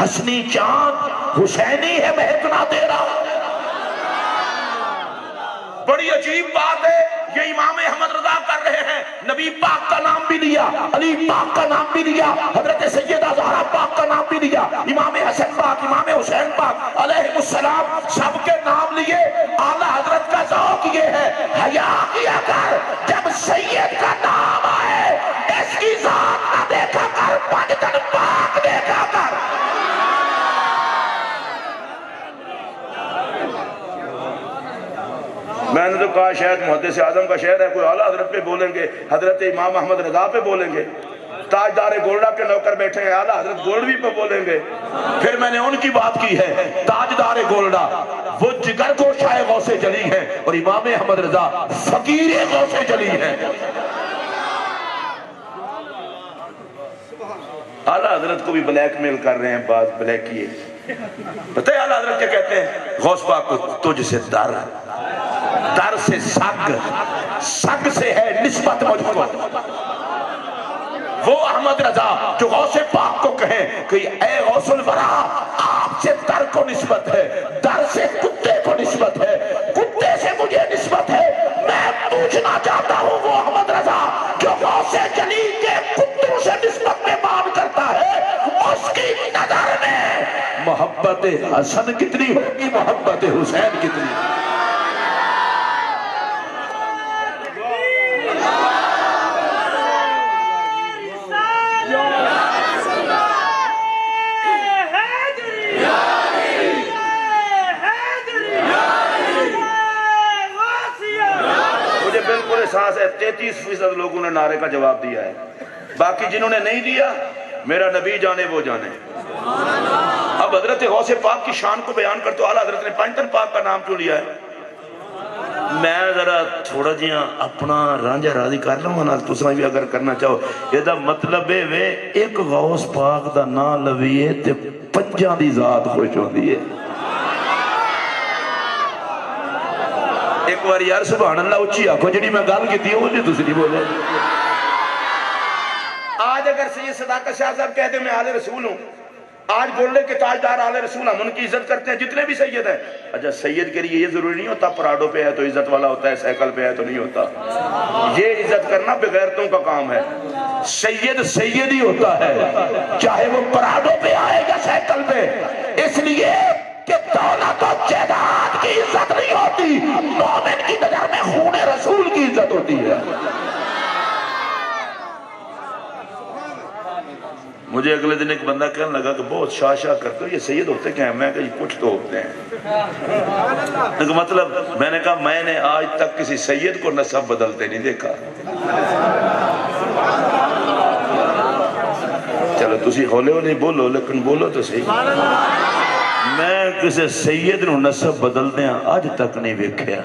حسنی چاند حسینی ہے مہکنا تیرا۔ بڑی عجیب بات ہے، یہ امام احمد رضا کر رہے ہیں. نبی پاک کا نام بھی لیا, علی پاک کا نام بھی لیا, حضرت سیدہ زہرا پاک کا نام بھی لیا, امام حسن پاک, امام حسین پاک علیہ السلام, سب کے نام لیے. اعلیٰ حضرت کا ذوق یہ ہے, حیا کیا کر جب سید کا نام آئے, اس کی ذات نہ دیکھا کر, پنجتن پاک دیکھا کر. میں نے تو کہا شاید محدث اعظم کا شعر ہے, کوئی اعلیٰ حضرت پہ بولیں گے, حضرت امام احمد رضا پہ بولیں گے, تاجدار گولڈا کے نوکر بیٹھے ہیں, اعلیٰ حضرت گولڈوی پہ بولیں گے. پھر میں نے ان کی بات کی ہے, تاجدار گولڈا وہ جگر گوشہ غوث جلی ہے, اور امام احمد رضا فقیر غوث جلی ہے. اعلیٰ حضرت کو بھی بلیک میل کر رہے ہیں, بعض بلیک کیے. پتہ ہے اعلیٰ حضرت کیا کہتے ہیں, غوث پاک کو تجھ سے در, در سے سگ, سگ سے ہے نسبت مجھ کو. وہ احمد رضا جو غوث پاک کو کہیں کہ اے غوث الورا, آپ سے در کو نسبت ہے, در سے کتے کو نسبت ہے, کتے سے مجھے نسبت ہے. میں پوچھنا چاہتا ہوں, وہ احمد رضا جو غوث جلی کے کتوں سے نسبت میں مان کرتا ہے, اس کی نظر میں محبت حسن کتنی ہوگی, محبت حسین کتنی. احساس ہے 33% لوگوں نے نعرے کا جواب دیا ہے, باقی جنہوں نے نہیں دیا میرا نبی جانے وہ جانے. اب حضرت غوث پاک کی شان کو بیان کرتے تو اعلیٰ حضرت نے پنجتن پاک کا نام کیوں لیا ہے. میں ذرا تھوڑا جہاں اپنا رانجھا راضی کر لوں گا, تساں بھی اگر کرنا چاہو. یہ مطلب ہے وے ایک غوث پاک دا نام لویے تے پنجاں دی ذات خوش ہوندی ہے. ایک بار یار سبحان اللہ اچھی آنکھو, جنہی میں گال کی تھی وہ نہیں دوسری بولے. آج اگر سید صداقت شاہ صاحب کہتے ہیں میں آل رسول ہوں, آج بولنے کے تاجدار آل رسول, ہم ان کی عزت کرتے ہیں جتنے بھی سید ہیں. اچھا سید کے لیے یہ ضروری نہیں ہوتا پراڈو پہ ہے تو عزت والا ہوتا ہے, سائیکل پہ ہے تو نہیں ہوتا. یہ عزت کرنا بغیرتوں کا کام ہے. سید سید ہی ہوتا ہے چاہے وہ پراڈو پہ آئے یا سائیکل پہ, اس لیے کہ دولت و جائیداد کی عزت نہیں ہوتی, مومن کی نظر میں خون رسول کی عزت ہوتی ہے. مجھے اگلے دن ایک بندہ کہنے لگا کہ بہت شاہ شاہ کرتے ہو, یہ سید ہوتے کیا ہیں؟ میں کہا یہ کچھ تو ہوتے ہیں. مطلب میں نے کہا میں نے آج تک کسی سید کو نسب بدلتے نہیں دیکھا. چلو تسی ہولے ہو نہیں بولو, لیکن بولو تو صحیح. میں کسی سید نو نسب بدلدے ہیں آج تک نہیں ویکھیا.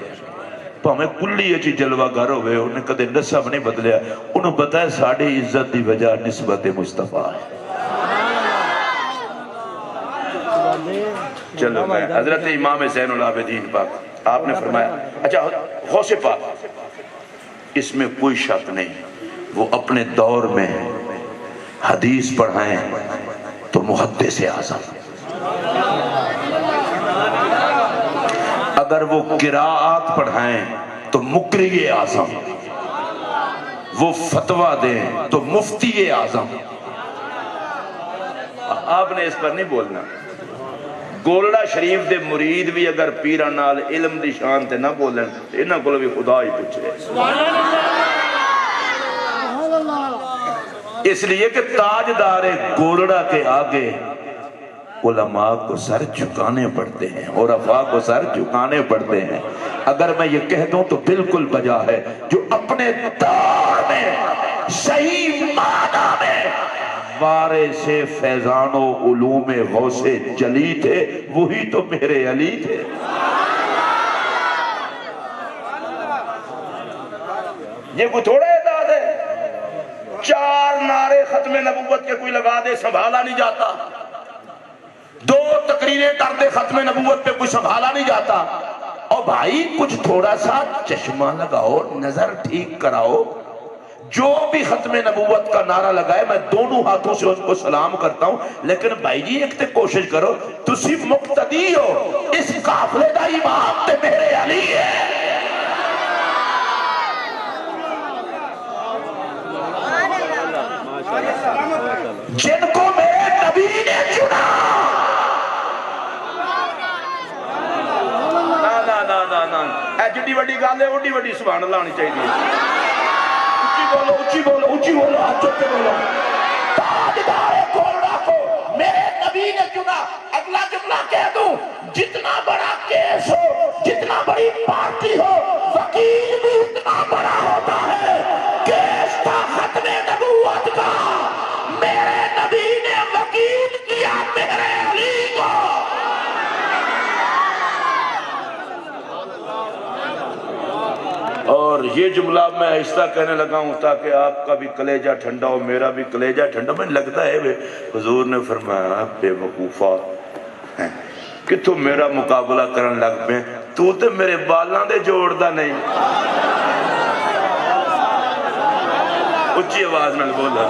پاویں کلی اچھی جلوہ گھر ہوئے, انہیں کدے نسب نہیں بدلیا. انہوں بتایا ساڑھی عزت دی وجہ نسبت مصطفیٰ ہے. چلو میں حضرت امام زین العابدین پاک آپ نے فرمایا, اچھا غوث پاک اس میں کوئی شک نہیں, وہ اپنے دور میں حدیث پڑھائیں تو محدث اعظم, اگر وہ قراءات پڑھائیں تو مقری اعظم, وہ فتویٰ دیں تو مفتی اعظم. آپ نے اس پر نہیں بولنا. گولڈا شریف دے مرید بھی اگر پیران نال علم دی شان تے نہ بولن, انہاں کو بھی خدا ہی پوچھے. اس لیے کہ تاجدار گولڈا کے آگے علماء کو سر جھکانے پڑتے ہیں, عرفاء کو سر جھکانے پڑتے ہیں. اگر میں یہ کہہ دوں تو بالکل بجا ہے, جو اپنے دور میں صحیح معنی میں وارث فیضان و علوم غوث جلی تھے, وہی تو میرے علی تھے. یہ کوئی تھوڑا اعداد ہے, 4 نعرے ختم نبوت کے کوئی لگا دے سنبھالا نہیں جاتا, 2 تقریریں کر دے ختم نبوت پہ کوئی سنبھالا نہیں جاتا. اور بھائی کچھ تھوڑا سا چشمہ لگاؤ, نظر ٹھیک کراؤ. جو بھی ختم نبوت کا نعرہ لگائے میں دونوں ہاتھوں سے اس کو سلام کرتا ہوں, لیکن بھائی جی ایک تے کوشش کرو, تسی مقتدی ہو, اس قافلے دا امام تے میرے علی ہے. جن کو میرے نبی نے چنا. اے جڑی وڈی گل ہے اوڈی وڈی سبحان اللہ ہونی چاہیے. اچھی بولو اچھی بولو اچھی بولو ہاتھ چوک کے بولو. تاجدار کولڑا کو میرے نبی نے چنا. اگلا جملہ کہہ دوں, جتنا بڑا کیس ہو, جتنا بڑی پارٹی ہو, وکیل بھی اتنا بڑا ہوتا ہے. کیس تھا ختم نبوت کا, میرے نبی نے وکیل کیا میرے علی کو. اور یہ جملہ میں آہستہ کہنے لگا ہوں تاکہ آپ کا بھی کلیجہ ٹھنڈا ہو, میرا بھی کلیجہ ٹھنڈا. میں لگتا ہے حضور نے فرمایا بے وقوفا کہ تو میرا مقابلہ کرن لگ پہ, تو تے میرے بالاں دے جوڑ دا نہیں. اچھی آواز میں بولا,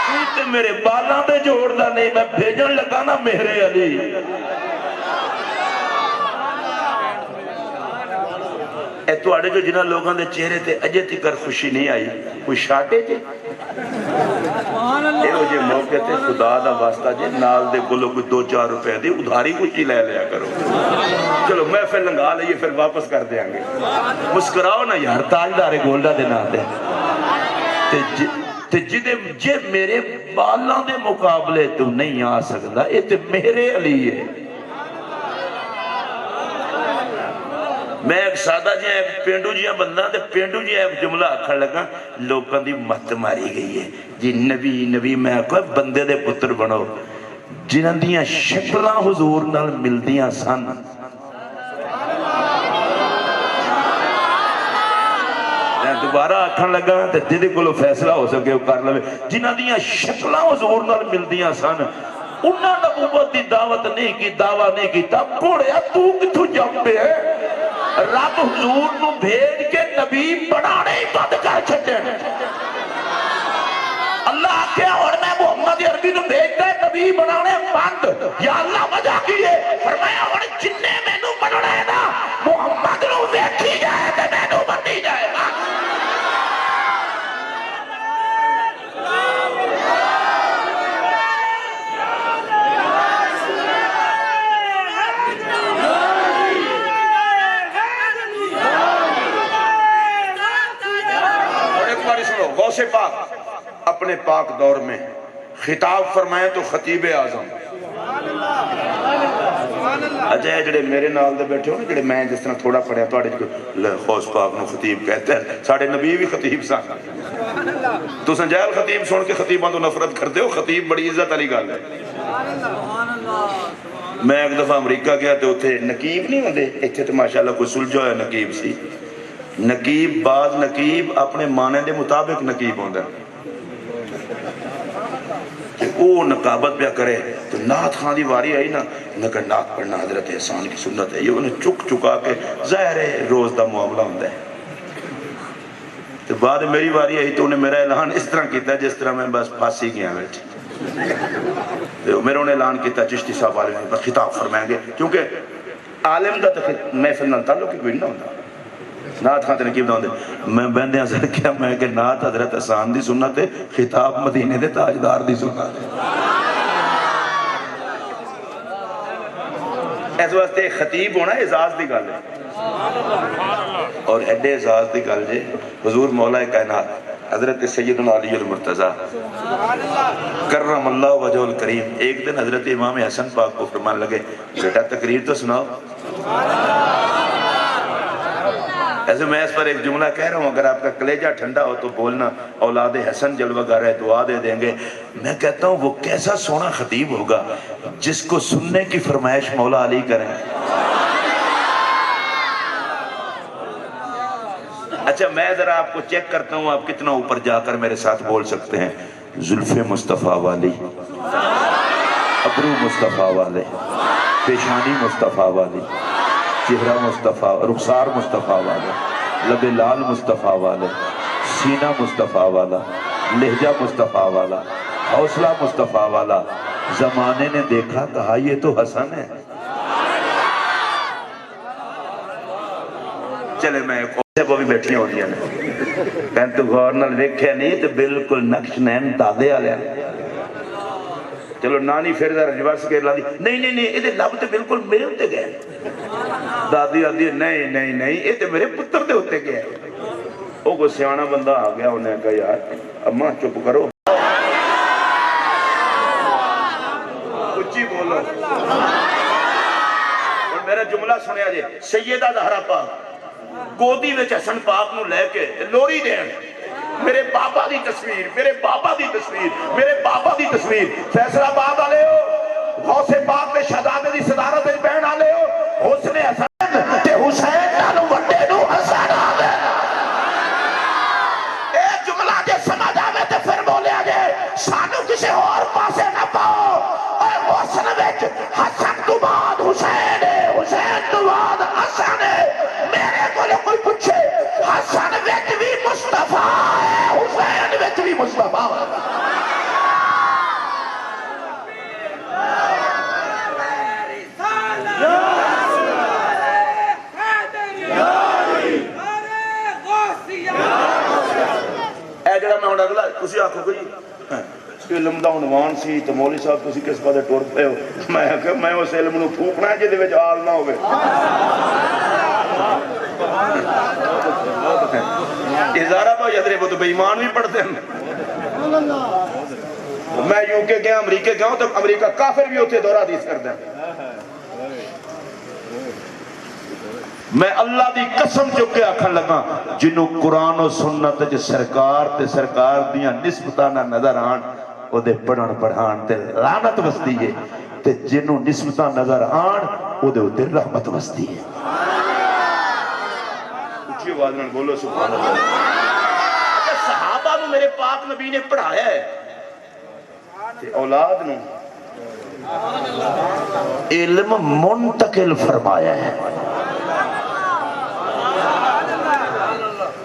تو تے میرے بالاں دے جوڑ دا نہیں, میں بھیجن لگا نا میرے علی. اے تو آڑے جو جنہ لوگاں دے چہرے تے اجے تکر خوشی نہیں آئی, کوئی شاٹے جے اے ہو جے موقع تے خدا دا واسطہ جے نال دے کولو کوئی 2-4 روپے دے ادھاری کچھ ہی لے لیا کرو. چلو میں پھر لنگا لئیے پھر واپس کر دیں گے. مسکراؤ نا یار, تاجدار گولڈا دے نام دے. تے جے میرے بالاں دے مقابلے تو نہیں آ سکتا, اے تے میرے علی ہے. میں ایک سادہ جی ایک پینڈو جی بندہ تے پینڈو جی ایک جملہ آکھن لگا, لوگاں دی مت ماری گئی ہے جی نبی نبی. میں آکھا بندے دے پتر بنو جنہاں دیاں شکلاں حضور نال ملدیاں سن. میں دوبارہ آکھن لگا تے جدے کولو فیصلہ ہو سکے وہ کر لوے. جنہاں دیاں شکلاں حضور نال ملدیاں سن انہاں نبوت دی دعوت نہیں کی, دعویٰ نہیں کیتا. کوڑیا تو کتھوں جمپے ہے؟ رب حضور نو بھیج کے نبی بنانے ہی بند کر چھٹے. اللہ کیا اور میں محمد عربی نو بھیجتا ہے نبی بنانے بند. یا اللہ وجہ کی ہے, فرمایا اور جننے میں نو بننا ہے نا محمد نو دیکھی جائے تے میں نو بنی جائے گا. غوث پاک اپنے پاک دور میں خطاب فرمائے تو خطیب اعظم. اجے جڑے میرے نال دے بیٹھے ہو نا, جڑے میں جس طرح تھوڑا پڑھیا تو غوث پاک نو خطیب کہتے ہیں. ساڑھے نبی بھی خطیب سن. تو سنجائل خطیب سن کے خطیباں تو نفرت کرتے ہو. خطیب بڑی عزت علی گل ہے. میں ایک دفعہ امریکہ گیا تو اتھے نقیب نہیں ہوندے, اتھے تو ماشاءاللہ کوئی سلجھا ہویا نقیب سی. نقیب بعض نقیب اپنے معنی دے مطابق نقیب ہوندہ کہ وہ نقابت پہ کرے. تو نعت خان دی واری آئی نا, نگر نعت پڑھنا حضرت احسان کی سنت ہے, یہ انہیں چک چکا کے ظاہر ہے روز دا معاملہ ہوندہ ہے. تو بعد میری واری آئی تو انہیں میرا اعلان اس طرح کیتا جس طرح میں بس پھانسی گیا بیٹھ. میرے انہیں اعلان کیتا چشتی صاحب عالم نے خطاب فرمائیں گے, کیونکہ عالم دا تو محفل نال تعلق کی کوئی نہ ہوندہ. نعت خان تنقیب دا ہوندے. میں بندے اثر کیا میں کہ نعت حضرت احسان دی سنت ہے, خطاب مدینے دے تاجدار دی سنت ہے. اس واسطے خطیب ہونا اعزاز دی گل ہے, اور ایڈے اعزاز دی گل جے حضور مولا کائنات حضرت سیدنا علی المرتضی کرم اللہ وجہ الکریم ایک دن حضرت امام حسن پاک کو فرمان لگے, بیٹا تقریر تو سناؤ. ایسے میں اس پر ایک جملہ کہہ رہا ہوں, اگر آپ کا کلیجہ ٹھنڈا ہو تو بولنا. اولاد حسن جلوہ گر ہے, دعا دے دیں گے. میں کہتا ہوں وہ کیسا سونا خطیب ہوگا جس کو سننے کی فرمائش مولا علی کریں. اچھا میں ذرا آپ کو چیک کرتا ہوں آپ کتنا اوپر جا کر میرے ساتھ بول سکتے ہیں. زلف مصطفیٰ والی, ابرو مصطفیٰ والے, پیشانی مصطفیٰ والی, چہرہ مصطفیٰ, رخسار مصطفیٰ والا, لب لال مصطفیٰ والا, سینہ مصطفیٰ والا, لہجہ مصطفیٰ والا, حوصلہ مصطفیٰ والا. زمانے نے دیکھا کہا یہ تو حسن ہے. چلے میں ایک اور وہ بھی بیٹھی ہوتی ہیں, کہتے غور نال ویکھے نہیں تو بالکل نقش نین دادے والے چلو نانی پھر ریورس کر لا دی نہیں نہیں نہیں یہ لب تو بالکل میرے اتنے گئے دادی آدھی نہیں نہیں نہیں یہ تو میرے پتر دے اتنے گئے وہ کوئی سیاح بندہ آ گیا انہیں کہا یار اماں چپ کرو اچھی بولو اور میرا جملہ سنیا جی سیدہ زہرا پاک گودی میں حسن پاک نو لے کے لوری دین میرے بابا دی تصویر میرے بابا دی تصویر میرے بابا دی تصویر فیصلہ آباد والے ہو غوث پاک میں شہزادے دی صدارت وچ بہن والے ہو حسن حسن تے حسین نالوں وڈے نو حسن آوے اے جملہ جے سمجھ آوے تے پھر بولیا جے سانو کسے اور پاسے نہ پاؤ اے حسن وچ حسن تو بعد حسین ہے حسین تو بعد حسن ہے میرے کولے کوئی پوچھے حسن وچ بھی مصطفیٰ ہے حسین وچ بھی مصطفیٰ ہے اے جڑا میں ہونا اگلا تسی آکھو کہ علم دا عنوان سی تو مولوی صاحب تسی کس پاسے ٹر پئے ہو میں کہ میں اس علم نو پھوکنا ہے جدے وچ آل نہ ہوے ازارہ تو یدرے وہ تو بے ایمان بھی پڑھتے ہیں میں یو کے گیا امریکہ گیا ہوں تو امریکہ کافر بھی ہوتے دورہ حدیث کر دیں میں اللہ دی قسم چکے آکھن لگا جنہوں قرآن و سنت جو سرکار تے سرکار دیاں نسبتانہ نظر آن او دے پڑھن پڑھان تے لعنت وستی ہے تے جنہوں نسبتاں نظر آن او دے رحمت وستی ہے اچھی آواز میں بولو سبحان اللہ اگر صحابہ نو میرے پاک نبی نے پڑھایا ہے تے اولاد نو علم منتقل فرمایا ہے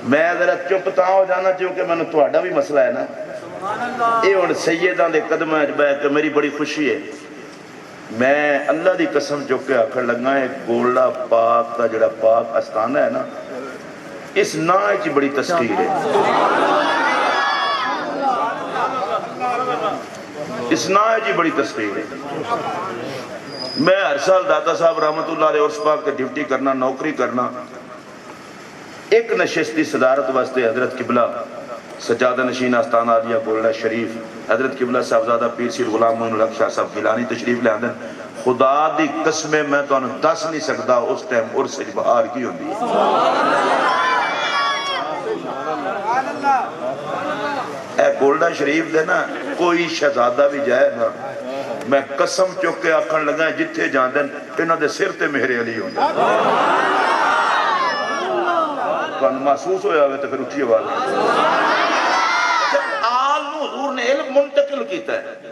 میں ذرا چپ تا ہو جانا چونکہ میں نے تہاڈا بھی مسئلہ ہے نا یہ ہن سیداں دے قدماں وچ بیٹھ کے میری بڑی خوشی ہے میں اللہ دی قسم چک کے آکھن لگا ہے گولڈا پاک دا جڑا پاک استانہ ہے نا اس نا وچ بڑی تسخیر ہے اس نا وچ بڑی تسخیر ہے میں ہر سال داتا صاحب رحمت اللہ علیہ عرس پاک کے ڈیوٹی کرنا نوکری کرنا ایک نشستی صدارت واسطے حضرت قبلہ سجادہ نشین آستانہ عالیہ گولڈا شریف حضرت قبلہ صاحبزادہ پیر سید غلام معین الحق شاہ صاحب گیلانی تشریف لے آندن خدا دی قسمیں میں تو انہوں دس نہیں سکتا اس ٹائم عرس بہار کی ہوندی اے گولڈا شریف دے نا کوئی شہزادہ بھی جائے نا میں قسم چک کے آکھن لگا جتھے جاندن انہاں دے سر تے مہر علی ہوندے تو محسوس ہویا ہوئے تو پھر اٹھی آواز جب آل نو حضور نے علم منتقل کیتا ہے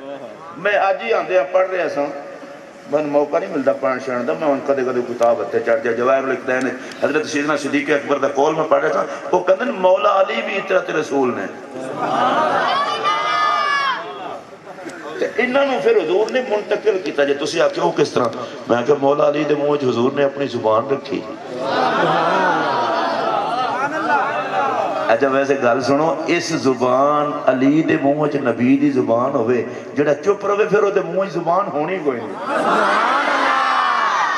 میں آج ہی آندے ہیں پڑھ رہے ہیں من موقع نہیں ملتا پڑھن شڑن دا میں ان کدے کدے کتاب ہتھے چڑھ جائے جواہر لکھتے ہیں حضرت سیدنا صدیق اکبر دا قول میں پڑھ رہا تھا وہ کہتے ہیں مولا علی بھی اطرت رسول نے انہوں نے پھر حضور نے منتقل کیتا جائے تسی آکے ہو کس طرح میں کہ مولا علی دے منہ حضور نے اپنی زبان رکھی اچھا ویسے گل سنو اس زبان علی دے منہ وچ نبی دی زبان ہوئے جڑا چپ رہے پھر وہ دے منہ زبان ہونی کوئی نہیں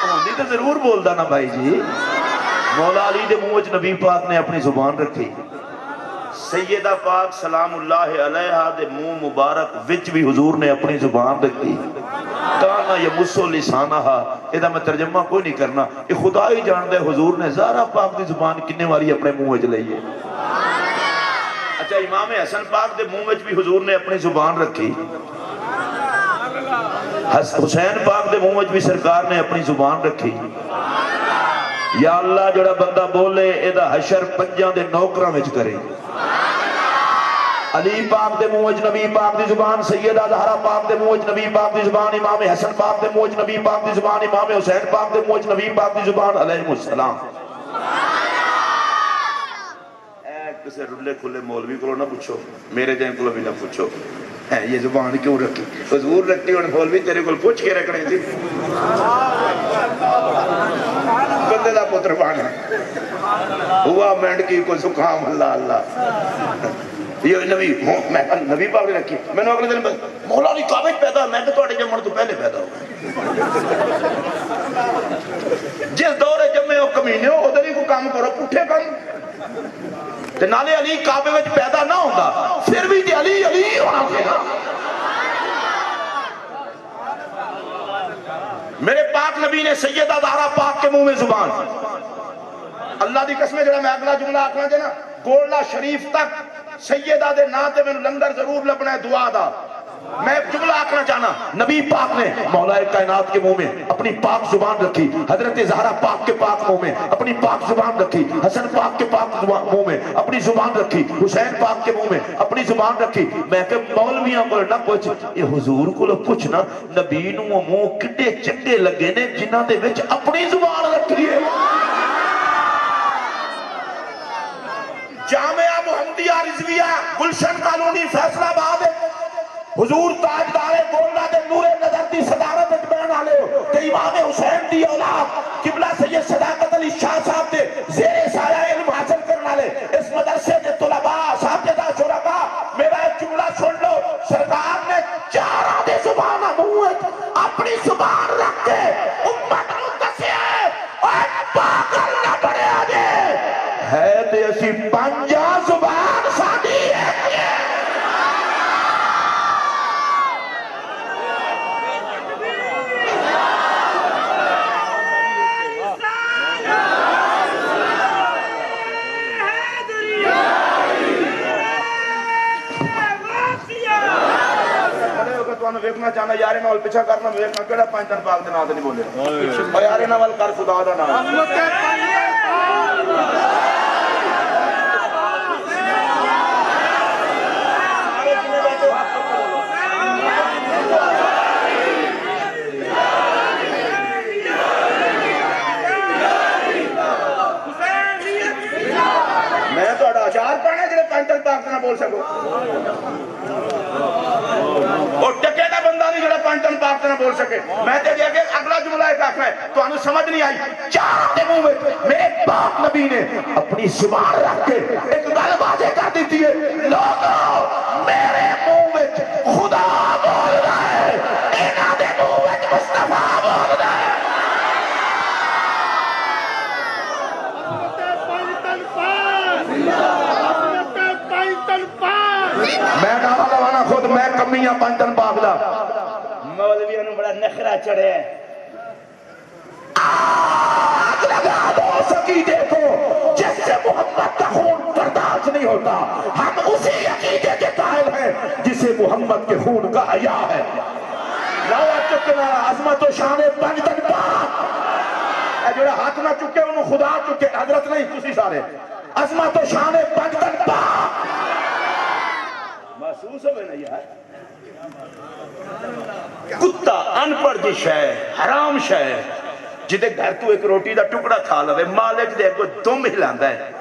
ہوندی تو ضرور بولدا نا بھائی جی مولا علی دے منہ وچ نبی پاک نے اپنی زبان رکھی سیدہ پاک سلام اللہ علیہ دے منہ مبارک وچ بھی حضور نے اپنی زبان رکھی کانا یمسو لسانہا ایدہ میں ترجمہ کوئی نہیں کرنا یہ خدا ہی جان دے حضور نے زہرا پاک دی زبان کنے والی اپنے منہ وچ لئیے اچھا امام حسن پاک دے منہ وچ بھی حضور نے اپنی زبان رکھی حسین پاک دے منہ وچ بھی سرکار نے اپنی زبان رکھی یا اللہ جڑا بندہ بولے ایدہ حشر پنجاں دے نوکراں وچ کرے علی پاک دے منہ وچ نبی پاک دی زبان سیدہ زہرا پاک دے منہ وچ نبی پاک دی زبان امام حسن پاک دے منہ وچ نبی پاک دی زبان امام حسین پاک دے منہ وچ نبی پاک دی زبان علیہ السلام کسے رلے کھلے مولوی کو نہ پوچھو میرے جائیں کو بھی نہ پوچھو یہ زبان کیوں رکھی حضور رکھتی اور مولوی تیرے کو پوچھ کے رکھنے تھی بندے دا پتر بانا ہوا مینڈ کی کو زکام اللہ اللہ یہ نبی میں نبی پاک نے رکھی میں نے اگلے دن مولا علی کعبے پیدا میں کہ تھوڑے جمن تو پہلے پیدا ہو جس دور جمے ہو کمینے ہو ادھر ہی کو کام کرو پٹھے کام تے نالے علی کعبے وچ پیدا نہ ہوندا پھر بھی تے علی علی ہونا چاہیے. میرے پاک نبی نے سیدہ زہرا پاک کے منہ میں زبان اللہ دی قسم جڑا میں اگلا جملہ آکھنا چاہنا گولڈا شریف تک سیدہ دے نا تے میں لنگر ضرور لبنا ہے دعا دا. میں جملہ آکھنا چاہنا نبی پاک نے مولا کائنات کے منہ میں اپنی پاک زبان رکھی, حضرت زہرا پاک کے پاک منہ میں اپنی پاک زبان رکھی, حسن پاک کے پاک منہ میں اپنی زبان رکھی, حسین پاک کے منہ میں اپنی زبان رکھی. میں کہ مولویاں کو نہ پوچھ یہ حضور کو پوچھنا نبی نو منہ کڈے چنگے لگے نے جنہاں دے وچ اپنی زبان رکھی ہے. جامعہ محمدیہ رضویہ گلشن کالونی فیصل آباد حضور تاجدار گولڈا دے نور نظر دی صدارت اجبین آلے ہو کہ امام حسین دی اولاد قبلہ سید صداقت علی شاہ صاحب دے زیر سایہ علم حاصل کرنا لے اس مدرسے دے طلباء اساتذہ شرکاء میرا ایک جملہ سن لو. سرکار نے چارہ دے زبان منہ اپنی زبان رکھ کے امت نو دسیا ہے اور پاگل نہ بڑے آجے ہے دے اسی پنجا زبان ساڈی ہے. ویکھنا چاہنا یارے نال پیچھا کرنا ویکھنا کیڑا پنج تن پاک دے نام تے نہیں بولے او یارے نال کر خدا دا نام. میں تہاڈا اشعار پڑھنا جڑے پنج تن پاک دے نام بول سکو اور ٹکے دا بندہ نہیں جڑا پنج تن پاک تے نہ بول سکے. میں تے کہ اگلا جملہ ایک آکھنا ہے تو انہوں سمجھ نہیں آئی. چار دے منہ میں میرے پاک نبی نے اپنی زبان رکھ کے ایک گل واضح کر دیتی ہے لوگوں میرے منہ میں خدا بول رہا ہے انہاں دے منہ میں مصطفیٰ بول رہا ہے. میں نعرہ لوانا خود میں کمیاں پنجن باغلا مولویوں نے بڑا نخرہ چڑھے ہیں. آگ لگا دو سکیدے کو جس سے محمد کا خون برداشت نہیں ہوتا. ہم اسی عقیدے کے قائل ہیں جسے محمد کے خون کا حیا ہے. لاؤ چکنا عظمت و شان پنجن باغ جوڑا ہاتھ نہ چکے انہوں خدا چکے حضرت نہیں تسی سارے عظمت و شان پنجن باغ محسوس ہوئے نا یار. کتا ان پڑھ دی شے حرام شے جدے گھر تو ایک روٹی دا ٹکڑا کھا لوے مالک دے کوئی دم ہلاندا ہے.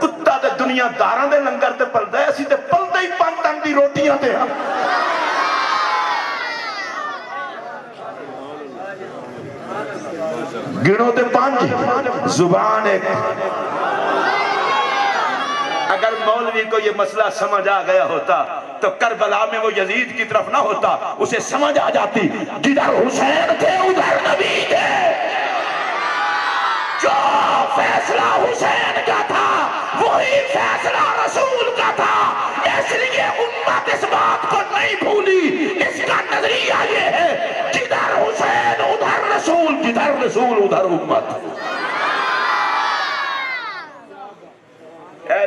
کتا تے دنیا داراں دے لنگر تے پلدا ہے اسی تے پلدے ہی پنج تن دی روٹیاں تے ہاں. گنو تے پانچ زبان ایک. اگر مولوی کو یہ مسئلہ سمجھ آ گیا ہوتا تو کربلا میں وہ یزید کی طرف نہ ہوتا اسے سمجھ آ جاتی جدھر حسین تھے ادھر نبی تھے. جو فیصلہ حسین کا تھا وہی فیصلہ رسول کا تھا. اس لیے امت اس بات کو نہیں بھولی. اس کا نظریہ یہ ہے جدھر حسین ادھر رسول جدھر رسول ادھر امت.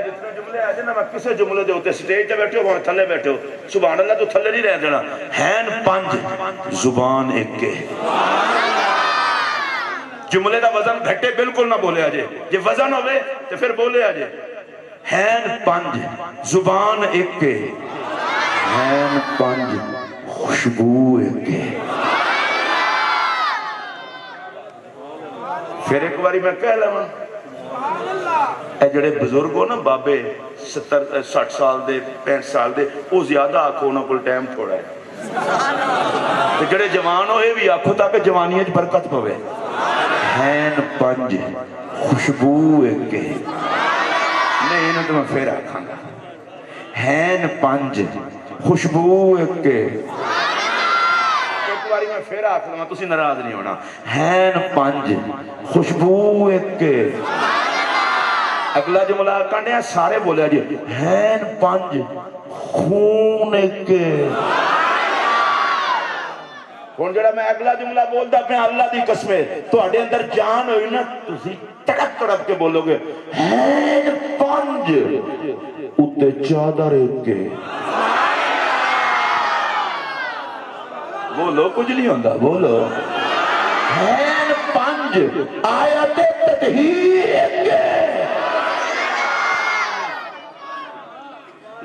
جتنے جملے آئے جنا میں کسے جملے دے ہوتے سٹیج تے بیٹھے ہو وہاں تھلے بیٹھے ہو سبحان اللہ تو تھلے نہیں رہ دینا. ہین پنج زبان ایک کے. جملے دا وزن گھٹے بالکل نہ بولے آجے یہ وزن ہوئے تو پھر بولے آجے. ہین پنج زبان ایک کے ہین پنج خوشبو ایک کے. پھر ایک باری میں کہہ لوں اے جڑے بزرگ ہو نا بابے 60 سال دے 65 سال دے وہ زیادہ آکھو انہوں کو ٹائم تھوڑا ہے. جڑے جوان ہوئے بھی آکھو تاکہ جوانیاں برکت پوے. ہین پنج خوشبو ایک کے نہیں انہوں تو میں پھر آکھاں گا. ہین پنج خوشبو ایک باری میں پھر آخ لوں تسی ناراض نہیں ہونا ہین پنج خوشبو ایک اگلا جملہ کانڈیا سارے بولے جی ہین پنج خون ایک ہوں جڑا میں اگلا جملہ بولتا پہ اللہ دی قسمے تو اڈے اندر جان ہوئی نا تسی تڑپ تڑپ کے بولو گے ہین پنج اتے چادر ایک بولو کچھ نہیں ہوندہ بولو ہین پنج آیت تطہیر ایک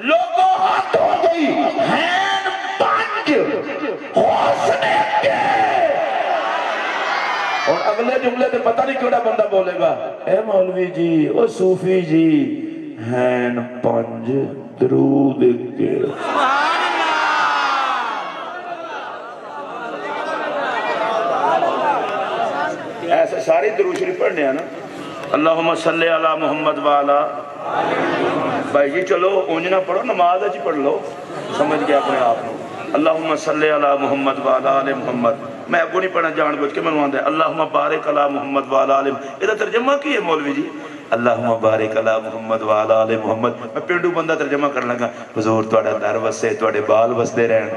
لوگوں ہاتھ ہو گئی ہین پنج حسن ایک اور اگلے جملے تے پتہ نہیں کیڑا بندہ بولے گا اے مولوی جی او صوفی جی ہین پنج درود ایک ایسے ساری درود شریف پڑھنے ہیں نا اللہم صلی علی محمد وعلا بھائی جی چلو اونج نہ پڑھو نماز اچھی پڑھ لو سمجھ گیا اپنے آپ کو اللہم صلی علی محمد وعلا آل محمد میں اب کو نہیں پڑھنا جان بوجھ کے میں نواندہ ہے اللہم بارک علی محمد وعلا آل محمد ادھا ترجمہ کی ہے مولوی جی اللہم بارک علی محمد وعلا آل محمد میں پینڈو بندہ ترجمہ کر لگا حضور توڑا در وسے توڑے بال وستے رہن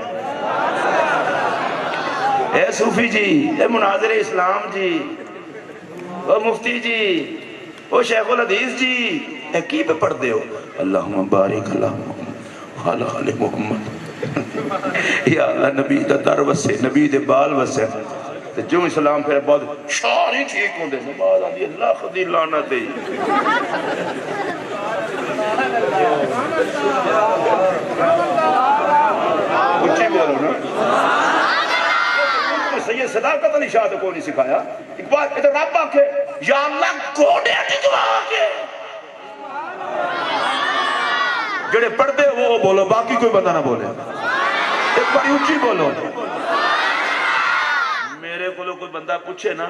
اے صوفی جی اے مناظر اسلام جی او مفتی جی او شیخ الحدیث جی اے کی پہ پڑھ دے ہو اللہم بارک علی محمد وعلا آل محمد یا اللہ نبی دا در وسے نبی دے بال وسے تو جو اسلام پھر بعد شاری ٹھیک ہوں دے نماز آدھی اللہ خدی لانا دے اچھی بولو نا سید صداقت علی شاہ کو نہیں سکھایا ایک بات ادھر رب آکھے یا اللہ کوڑے ٹکوا آکے جڑے پڑھ دے وہ بولو باقی کوئی بندہ نہ بولے ایک بڑی اچھی بولو میرے کو کوئی بندہ پوچھے نا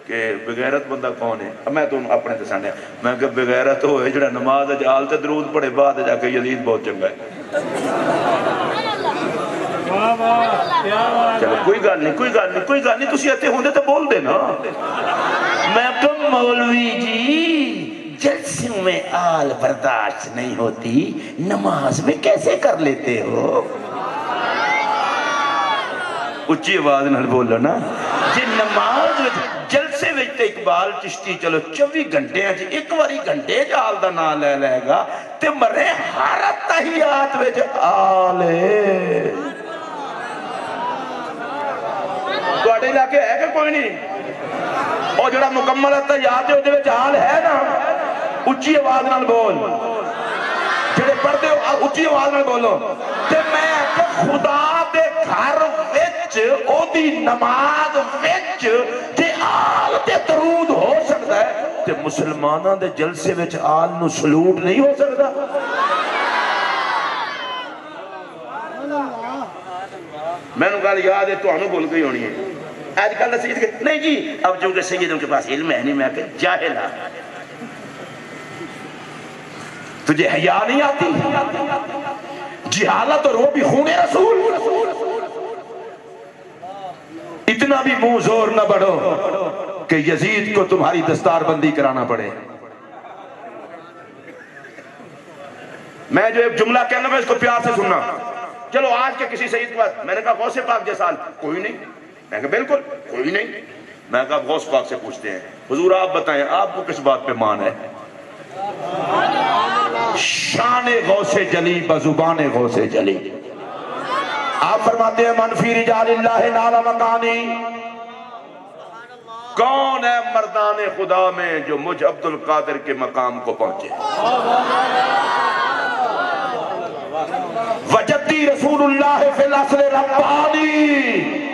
کہ بغیرت بندہ کون ہے اب میں تو اپنے تسانے میں کہ بغیرت ہوئے جڑا نماز اجال تے درود پڑھے بعد جا کے یزید بہت چنگا ہے چلو کوئی گل نہیں تسی ایتھے ہوندے تے بول دے نا میں کم مولوی جی جلسوں میں آل برداشت نہیں ہوتی نماز میں کیسے کر لیتے ہو اچھی آواز نہ بولو نا جی نماز جلسے وچ اقبال چشتی چلو 24 گھنٹے ہیں جی ایک واری گھنٹے جال دا نا لے لے گا تے مرے ہر تحیات وچ آلے تو اڈے علاقے ہے کہ کوئی نہیں اور جڑا مکمل تحیات ہے وچ حال ہے نا اچھی آواز نہ بول جڑے پڑھ دے اچھی آواز نہ بولو تے میں کہ خدا دے گھر وچ او دی نماز وچ تے آل تے درود ہو سکتا ہے تے مسلماناں دے جلسے وچ آل نو سلوٹ نہیں ہو سکتا میں نے گل یاد ہے تو انہوں بول گئی ہونی ہے آج کل سید کہ نہیں جی اب جو کہ سیدوں کے پاس علم ہے نہیں میں کہ جاہل ہے تجھے حیا نہیں آتی جہالت اور وہ بھی خون رسول اتنا بھی منہ زور نہ بڑھو کہ یزید کو تمہاری دستار بندی کرانا پڑے میں جو ایک جملہ کہنا میں اس کو پیار سے سننا چلو آج کے کسی سید کے بعد میں نے کہا غوث پاک جیسا کوئی نہیں میں کہا بالکل کوئی نہیں میں کہا غوث پاک سے پوچھتے ہیں حضور آپ بتائیں آپ کو کس بات پہ مان ہے شان غوث جلی بزبان غوث جلی آپ فرماتے ہیں من فی رجال اللہ نال مکانی کون ہے مردان خدا میں جو مجھ عبد القادر کے مقام کو پہنچے وجدی رسول اللہ فی الاصل ربانی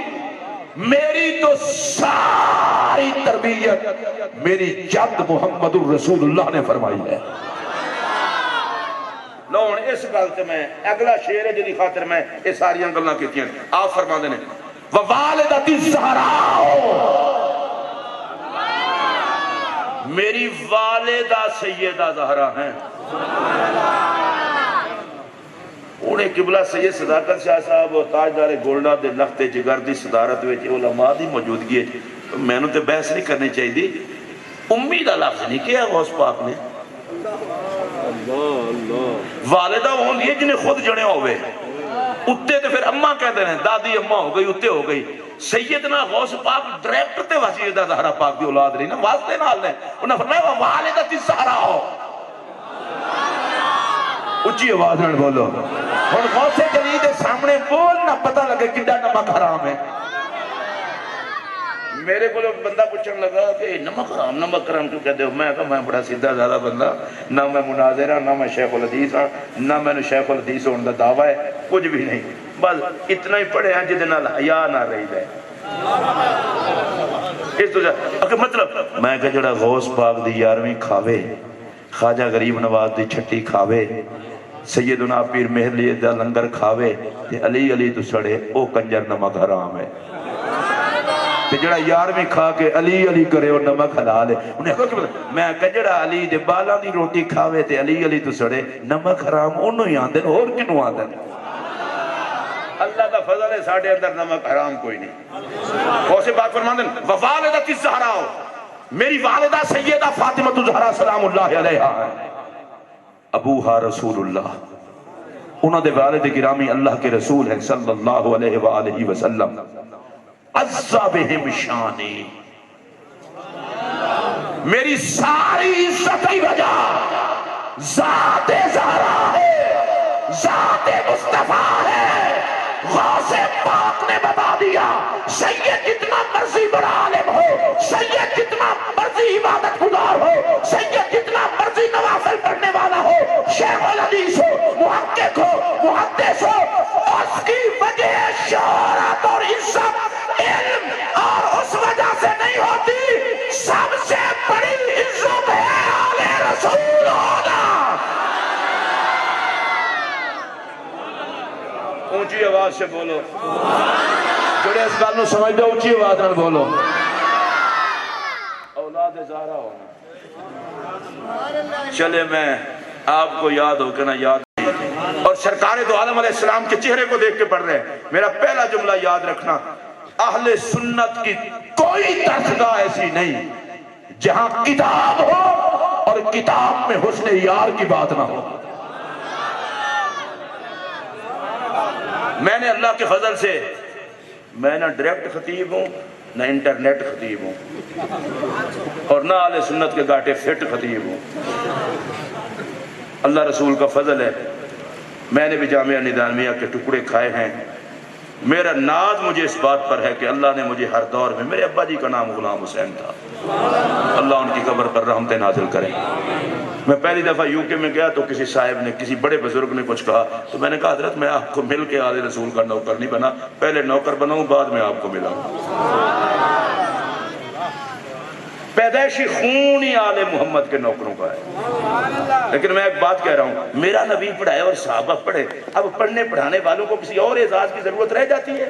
میری تو ساری تربیت میری جد محمد الرسول اللہ نے فرمائی ہے لون اس گلتے میں اگلا شعر ہے جدی خاطر میں اس ساری انگلنا کیتی ہیں آپ فرما دینے ووالدت الزہراء میری والدہ سیدہ زہرا ہیں انہیں قبلہ سید صداقت شاہ صاحب اور تاجدار گولڈا دے لخت جگر دی صدارت وچ علماء دی موجودگی ہے. میں نے تے بحث نہیں کرنی چاہیے دی. امی دا لفظ نہیں کیا غوث پاک نے. والدہ ہوں گی جنہیں خود جنے ہوئے اتے تے پھر اماں کہتے ہیں دادی اماں ہو گئی اتے ہو گئی. سیدنا غوث پاک ڈائریکٹر تے وسیع دا زہرا پاک دی اولاد رہی نا واسطے نال نے. انہاں فرمایا والدہ تی زہرا ہو. اچھی آواز نہ بولو. اور غوث جلی دے سامنے بولنا پتہ لگے کڈا نمک حرام ہے. میرے کو بندہ پوچھنے لگا کہ نمک حرام کیوں کہتے ہو؟ میں کہا میں بڑا سیدھا زیادہ بندہ، نہ میں مناظر ہاں، نہ میں شیخ الحدیث ہاں، نہ میں نے شیخ الحدیث ہونے کا دعویٰ ہے، کچھ بھی نہیں. بس اتنا ہی پڑھے ہیں جہدے نال حیا نہ رہی ہے. اس تو مطلب میں کہ جڑا غوث پاک دی 11ویں کھاوے، خواجہ غریب نواز دی چھٹی کھاوے، سیدنا پیر مہر علی دا لنگر کھاوے تے علی علی تو سڑے، او کنجر نمک حرام ہے. تے جڑا 11ویں کھا کے علی علی کرے وہ نمک حلال ہے. انہیں کہا کہ میں کنجڑا علی دے بالا دی روٹی کھاوے تے علی علی تو سڑے، نمک حرام انہوں ہی آندے اور کنوں آندے. اللہ کا فضل ہے ساڑھے اندر نمک حرام کوئی نہیں. غوث پاک فرماندے ووالدت الزہرا، میری والدہ سیدہ فاطمہ الزہرا سلام اللہ علیہا ہے. ابوہا رسول اللہ، انہوں دے والد گرامی اللہ کے رسول ہیں صلی اللہ علیہ وآلہ وسلم. عزا بہم شانی، میری ساری عزت کی وجہ ذات زہرا ہے، ذات مصطفیٰ ہے. غوث پاک نے بتا دیا سید جتنا مرضی بڑا عالم ہو، سید جتنا مرضی عبادت گزار ہو، سید جتنا مرضی نوافل پڑھنے والا ہو، شیخ الحدیث ہو، محقق ہو، محدث ہو، اس کی وجہ شہرت اور عزت علم اور اس وجہ سے نہیں ہوتی. سب سے بڑی عزت ہے آل رسول ہونا. اونچی آواز سے بولو. جڑے اس گل نو سمجھ دو اونچی آواز نال بولو. اولاد زہرا ہونا. چلے میں آپ کو یاد ہو کہ نہ یاد اور سرکار دو عالم علیہ السلام کے چہرے کو دیکھ کے پڑھ رہے ہیں. میرا پہلا جملہ یاد رکھنا، اہل سنت کی کوئی درسگاہ ایسی نہیں جہاں کتاب ہو اور کتاب میں حسن یار کی بات نہ ہو. میں نے اللہ کے فضل سے میں نہ ڈائریکٹ خطیب ہوں نہ انٹرنیٹ خطیب ہوں اور نہ اہل سنت کے گاٹے فٹ خطیب ہوں. اللہ رسول کا فضل ہے میں نے بھی جامعہ نظامیہ کے ٹکڑے کھائے ہیں. میرا ناز مجھے اس بات پر ہے کہ اللہ نے مجھے ہر دور میں، میرے ابا جی کا نام غلام حسین تھا، اللہ ان کی قبر پر رحمت نازل کرے. میں پہلی دفعہ یو کے میں گیا تو کسی صاحب نے، کسی بڑے بزرگ نے کچھ کہا تو میں نے کہا حضرت میں آپ کو مل کے آل رسول کا نوکر نہیں بنا، پہلے نوکر بناؤں بعد میں آپ کو ملا. پیدائشی خون ہی آل محمد کے نوکروں کا ہے. لیکن میں ایک بات کہہ رہا ہوں، میرا نبی پڑھائے اور صحابہ پڑھے، اب پڑھنے پڑھانے والوں کو کسی اور اعزاز کی ضرورت رہ جاتی ہے؟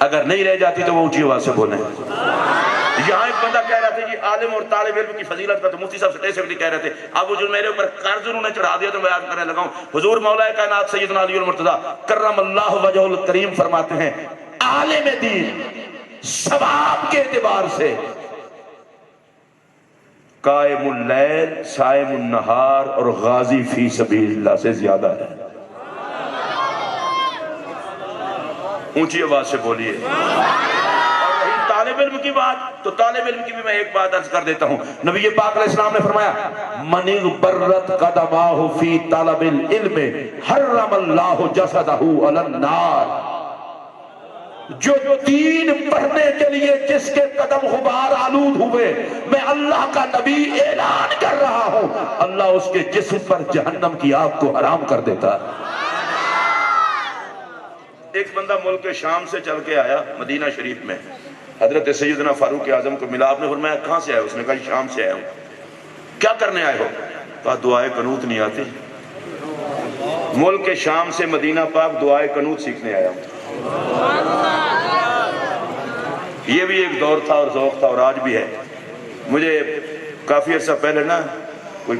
اگر نہیں رہ جاتی تو وہ اونچی آواز سے بولیں. یہاں ایک بندہ کہہ رہا تھا جی عالم اور طالب علم کی فضیلت کا تو مفتی صاحب سے کہہ رہے تھے. اب وہ جو میرے اوپر قرض انہوں نے چڑھا دیا تو میں یاد کرنے لگا ہوں. حضور مولا کائنات سیدنا علی المرتضیٰ کرم اللہ وجہ الکریم فرماتے ہیں عالم دین ثواب کے اعتبار سے قائم اللیل، صائم النہار اور غازی فی سبیل اللہ سے زیادہ ہے. اونچی آواز سے بولیے. اور رہی طالب علم کی بات تو طالب علم کی بھی میں ایک بات عرض کر دیتا ہوں. نبی پاک علیہ السلام نے فرمایا من برت قدماہ فی طلب العلم حرم اللہ جسدہ علی النار. جو دین پڑھنے کے لیے جس کے قدم غبار آلود ہوئے، میں اللہ کا نبی اعلان کر رہا ہوں اللہ اس کے جسم پر جہنم کی آگ کو حرام کر دیتا. ایک بندہ ملک شام سے چل کے آیا مدینہ شریف میں، حضرت سیدنا فاروق اعظم کو ملا. آپ نے فرمایا کہاں سے آئے؟ اس نے کہا شام سے آیا ہوں. کیا کرنے آئے ہو؟ کہا دعائے قنوت نہیں آتی. ملک شام سے مدینہ پاک دعائے قنوت سیکھنے آیا ہوں. یہ بھی ایک دور تھا اور ذوق تھا اور آج بھی ہے. مجھے کافی عرصہ پہلے نا کوئی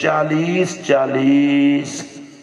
40-40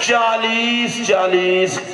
40-40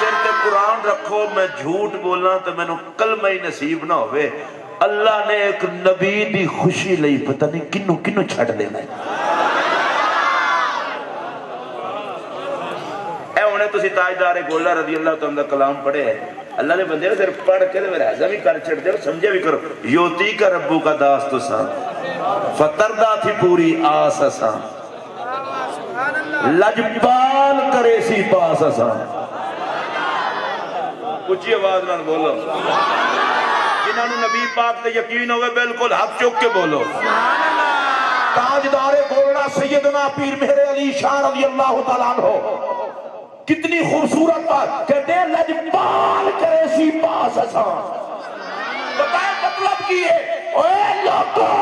سر تے قرآن رکھو میں جھوٹ بولنا تو میں کلمہ ہی نصیب نہ ہوئے اللہ نے ایک نبی دی خوشی لئی پتہ نہیں کنو کنو چھڑ دینا ہے اے انہیں تسی تاجدار گولڈا رضی اللہ تعالیٰ کلام پڑھے ہیں اللہ نے بندے صرف پڑھ کے میرے حضم ہی کر چھڑ دے سمجھے بھی کرو یوتی کا ربو کا داستو سا فتردہ تھی پوری آس سا لجبال کرے سی پاس سا کچھ آواز نہ بولو جنہوں نے نبی پاک تے یقین ہوئے بالکل ہاتھ چوک کے بولو تاجدار گولڈا سیدنا پیر مہر علی شاہ رضی اللہ تعالیٰ عنہ کتنی خوبصورت بات کہتے ہیں لجبال کرے سی پاس اساں بتائیں مطلب کی ہے اے لوگوں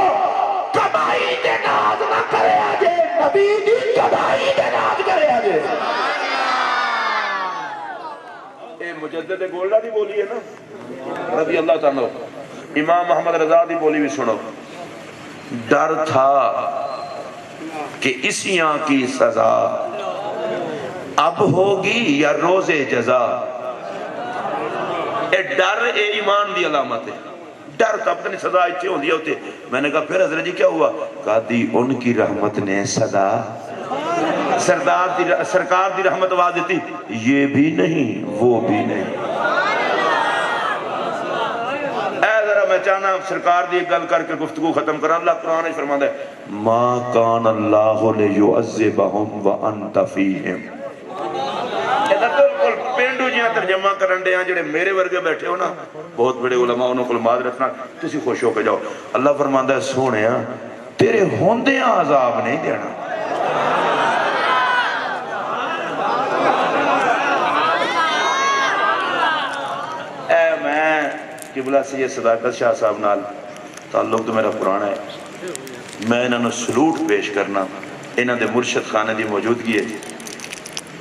کمائی دے ناز نہ کرے آجے نبی دی کمائی دے ناز کرے آجے اے مجدد گولڈا دی بولی ہے نا رضی اللہ تعالیٰ امام محمد رضا دی بولی بھی سنو ڈر تھا کہ اسیاں کی سزا اب ہوگی یا روز جزا اے ڈر اے ایمان دی علامت ہے ڈر تو اپنی سزا اچھے ہوں دیا ہوتے میں نے کہا پھر حضرت جی کیا ہوا کہا دی ان کی رحمت نے سزا سرکار دی رحمت آواز دیتی یہ بھی نہیں وہ بھی نہیں اے ذرا میں چاہنا سرکار دی گل کر کے گفتگو ختم کرا اللہ قرآن فرماتا ہے ما کان اللہ لیعذبہم وانت فیہم پینڈو جیاں ترجمہ کرن دے ہیں جڑے میرے ورگے بیٹھے ہو نا بہت بڑے علماء انہوں کو معاذ رکھنا تسی خوش ہو کے جاؤ اللہ فرماتا ہے سونے تیرے ہوندیاں عذاب نہیں دینا اے میں قبلہ سید صداقت شاہ صاحب نال تعلق تو میرا پرانا ہے میں انہوں نے سلوٹ پیش کرنا انہوں نے مرشد خانے دی موجودگی ہے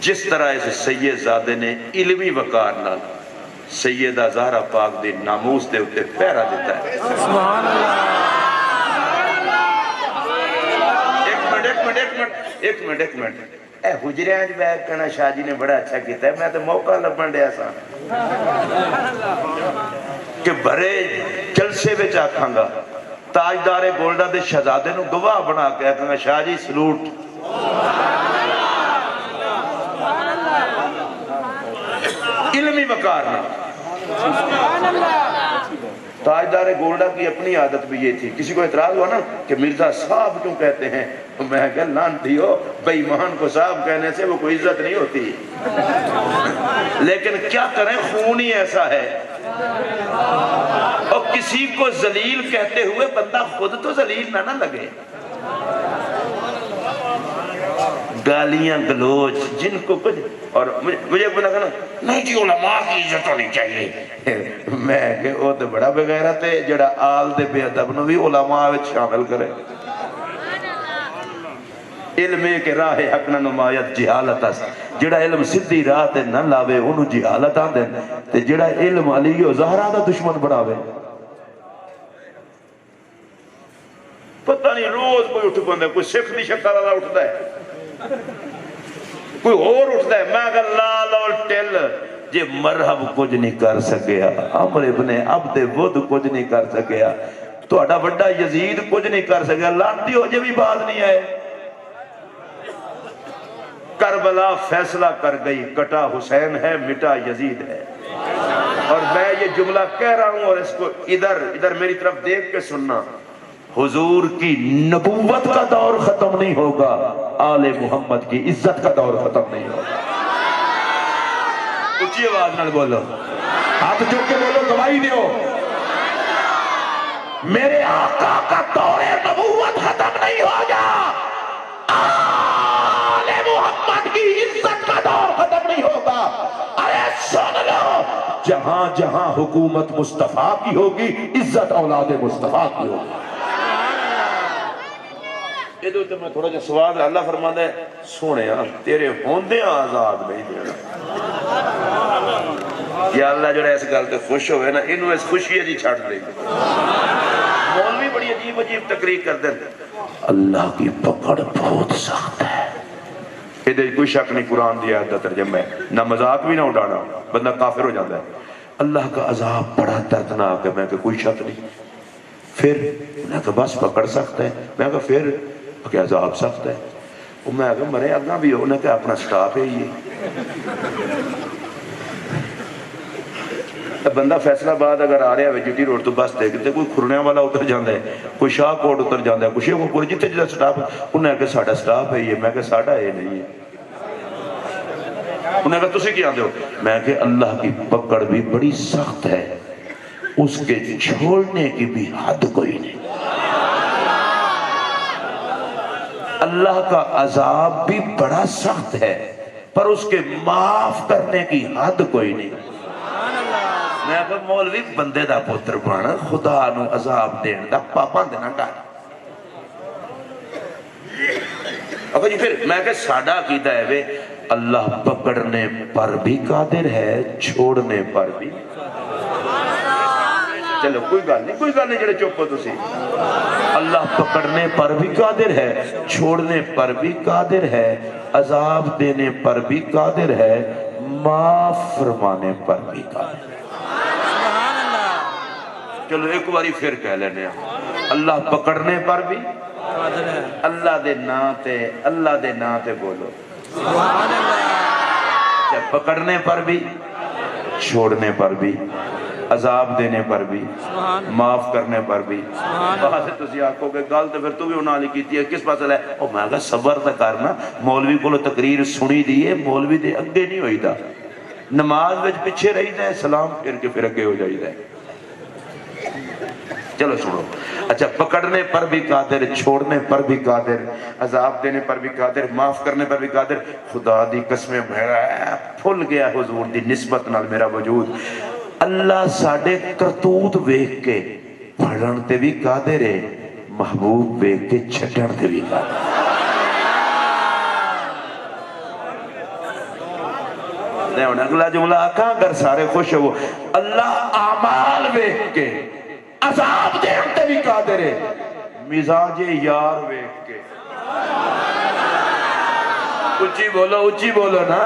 جس طرح اس سید زادے نے علمی وقار نال سیدہ زہرہ پاک دی ناموس دے اتے پیرا دیتا ہے سبحان اللہ ایک منٹ اے حجرے آج بیگ کرنا شاہ جی نے بڑا اچھا کیتا ہے میں تو موقع لبن دیا سا کہ بڑے جلسے بے چاکھاں گا تاجدار گولڈا دے شہزادے نو گواہ بنا کے کہاں گا شاہ جی سلوٹ علمی وقار میں تاجدار گولڈا کی اپنی عادت بھی یہ تھی کسی کو اعتراض ہوا نا کہ مرزا صاحب کیوں کہتے ہیں میں کہا لانتی ہو بے ایمان کو صاحب کہنے سے وہ کوئی عزت نہیں ہوتی لیکن کیا کریں خون ہی ایسا ہے اور کسی کو ذلیل کہتے ہوئے بندہ خود تو ذلیل نہ لگے گالیاں گلوچ جن کو کچھ اور مجھے بنا کہنا نہیں جی علماء کی عزت ہونی چاہیے میں کہ وہ تو بڑا بغیرت ہے جڑا آل دے بے ادب نو بھی علماء وچ شامل کرے علم کے راہ حق نہ نمایت جہالت اس جڑا علم سدھی راہ تے نہ لاوے انہوں جہالت آندے تے جڑا علم علی و زہرا دا دشمن بناوے پتہ نہیں روز کوئی اٹھ پندے کوئی سکھ دی شکل والا اٹھتا ہے کوئی اور اٹھتا ہے میں اگر لال اور ٹل جے مرحب کچھ نہیں کر سکیا عمر ابن عبد ود کچھ نہیں کر سکیا تو اڈا بڑا یزید کچھ نہیں کر سکیا لانتی ہو جے بھی بات نہیں آئے کربلا فیصلہ کر گئی کٹا حسین ہے مٹا یزید ہے اور میں یہ جملہ کہہ رہا ہوں اور اس کو ادھر میری طرف دیکھ کے سننا حضور کی نبوت کا دور ختم نہیں ہوگا آل محمد کی عزت کا دور ختم نہیں ہوگا اچھی آواز نہ بولو ہاتھ جو کے بولو گواہی دیو میرے آقا کا دور نبوت ختم نہیں ہوگا آل محمد کی عزت کا دور ختم نہیں ہوگا ارے سن لو جہاں جہاں حکومت مصطفیٰ کی ہوگی عزت اولاد مصطفیٰ کی ہوگی یہ تو میں تھوڑا جا سوال اللہ فرماتا ہے سونے تیرے ہوندے آزاد نہیں دینا یا اللہ جو اس گل تے خوش ہوئے نا انہوں اس خوشی جی چھاٹ لیں مولوی بڑی عجیب عجیب تقریر کر دیں اللہ کی پکڑ بہت سخت ہے یہ کوئی شک نہیں قرآن دی آیت کا ترجمہ ہے، نہ مذاق بھی نہ اڑانا، بندہ کافر ہو جاتا ہے۔ اللہ کا عذاب بڑا دردناک ہے، میں کہ کوئی شک نہیں۔ پھر میں کہ بس پکڑ سکتا ہے، میں کہ پھر کہ عذاب سخت ہے، میں کہ مرے اگاں بھی ہو، انہیں کہ اپنا سٹاف ہے یہ بندہ فیصلہ آباد اگر آ رہا ہے جی ٹی روڈ تو بس دیکھتے کوئی کھرنیاں والا اتر جاتا ہے، کوئی شاہ کوٹ اتر جاتا ہے، کچھ وہ کوئی جتنے جتنا سٹاف، انہیں کہ ساڈا سٹاف ہے یہ، میں کہ ساڈا یہ نہیں ہے۔ انہیں کہا تسی کیا آتے ہو؟ میں کہ اللہ کی پکڑ بھی بڑی سخت ہے، اس کے چھوڑنے کی بھی حد کوئی نہیں۔ اللہ کا عذاب بھی بڑا سخت ہے پر اس کے معاف کرنے کی حد کوئی نہیں۔ میں کہا مولوی بندے دا پتر بنا، خدا نو عذاب دین دا پاپا دینا ڈال۔ اگر جی پھر میں کہ ساڈا عقیدہ ہے وے اللہ پکڑنے پر بھی قادر ہے، چھوڑنے پر بھی۔ چلو کوئی گل نہیں جڑے چپ ہو تسی۔ اللہ پکڑنے پر بھی قادر ہے، چھوڑنے پر بھی قادر ہے، عذاب دینے پر بھی قادر ہے، معاف فرمانے پر بھی قادر ہے۔ چلو ایک باری پھر کہہ لینے ہیں، اللہ پکڑنے پر بھی اللہ دے نا تے بولو، اچھا پکڑنے پر بھی، چھوڑنے پر بھی، عذاب دینے پر بھی، معاف کرنے پر بھی۔ وہاں سے تسی آکھو گے گل تو پھر تو بھی انہاں نے کیتی ہے، کس پاس ہے؟ او میں کہا صبر تے کرنا، مولوی کو تقریر سنی دی ہے، مولوی دے اگے نہیں ہوئی دا، نماز وچ پیچھے رہی دا ہے، سلام پھر کے پھر اگے ہو جائی دا ہے۔ چلو سنو، اچھا پکڑنے پر بھی قادر، چھوڑنے پر بھی قادر، عذاب دینے پر بھی قادر، معاف کرنے پر بھی قادر۔ خدا دی قسمیں میرا پھل گیا حضور دی نسبت نال میرا وجود۔ اللہ ساڑے کرتوت ویکھ کے پڑھن تے بھی قادر ہے، محبوب ویکھ کے چھٹن تے بھی قادر ہے۔ اگلا جملہ آکھاں اگر سارے خوش ہو، اللہ اعمال ویکھ کے عذاب دین تے بھی قادر ہے، مزاج یار ویکھ کے۔ اچھی بولو نا،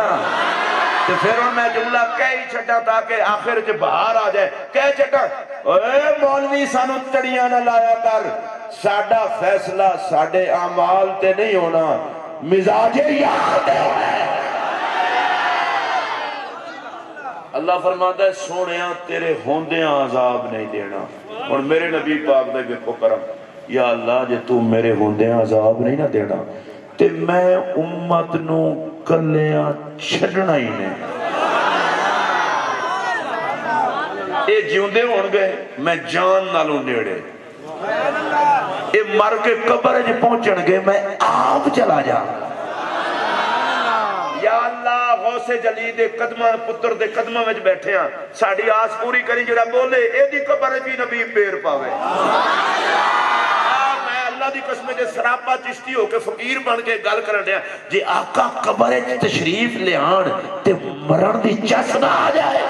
تو پھر ان میں جملہ کہہ ہی چھٹا تاکہ آخر جو باہر آ جائے، کہہ چھٹا اے مولوی سانو تڑیاں نہ لایا کر، ساڑا فیصلہ ساڑے اعمال تے نہیں ہونا، مزاج یار تے ہونا ہے۔ اللہ فرماتا ہے سونیاں تیرے ہوندیاں عذاب نہیں دینا، اور میرے نبی پاک دے کو کرم، یا اللہ جے تو میرے ہوندیاں عذاب نہیں نہ دینا تے میں امت نو کلیاں چھڑنا ہی نہیں۔ اے جیوندے ہون گئے میں جان نالوں نیڑے، اے مر کے قبر جے پہنچن گئے میں آپ چلا جا۔ یا اللہ غوث جلی دے قدمہ پتر دے قدمہ میں بیٹھے ہیں، ساڑی آس پوری کری جڑا بولے اے دی قبر بھی نبی پیر پاوے۔ میں اللہ دی قسم جے سراپا چشتی ہو کے فقیر بن کے گل کرن دیا جے آقا قبر تشریف لے آن تے مرن دی چس نہ آ جائے۔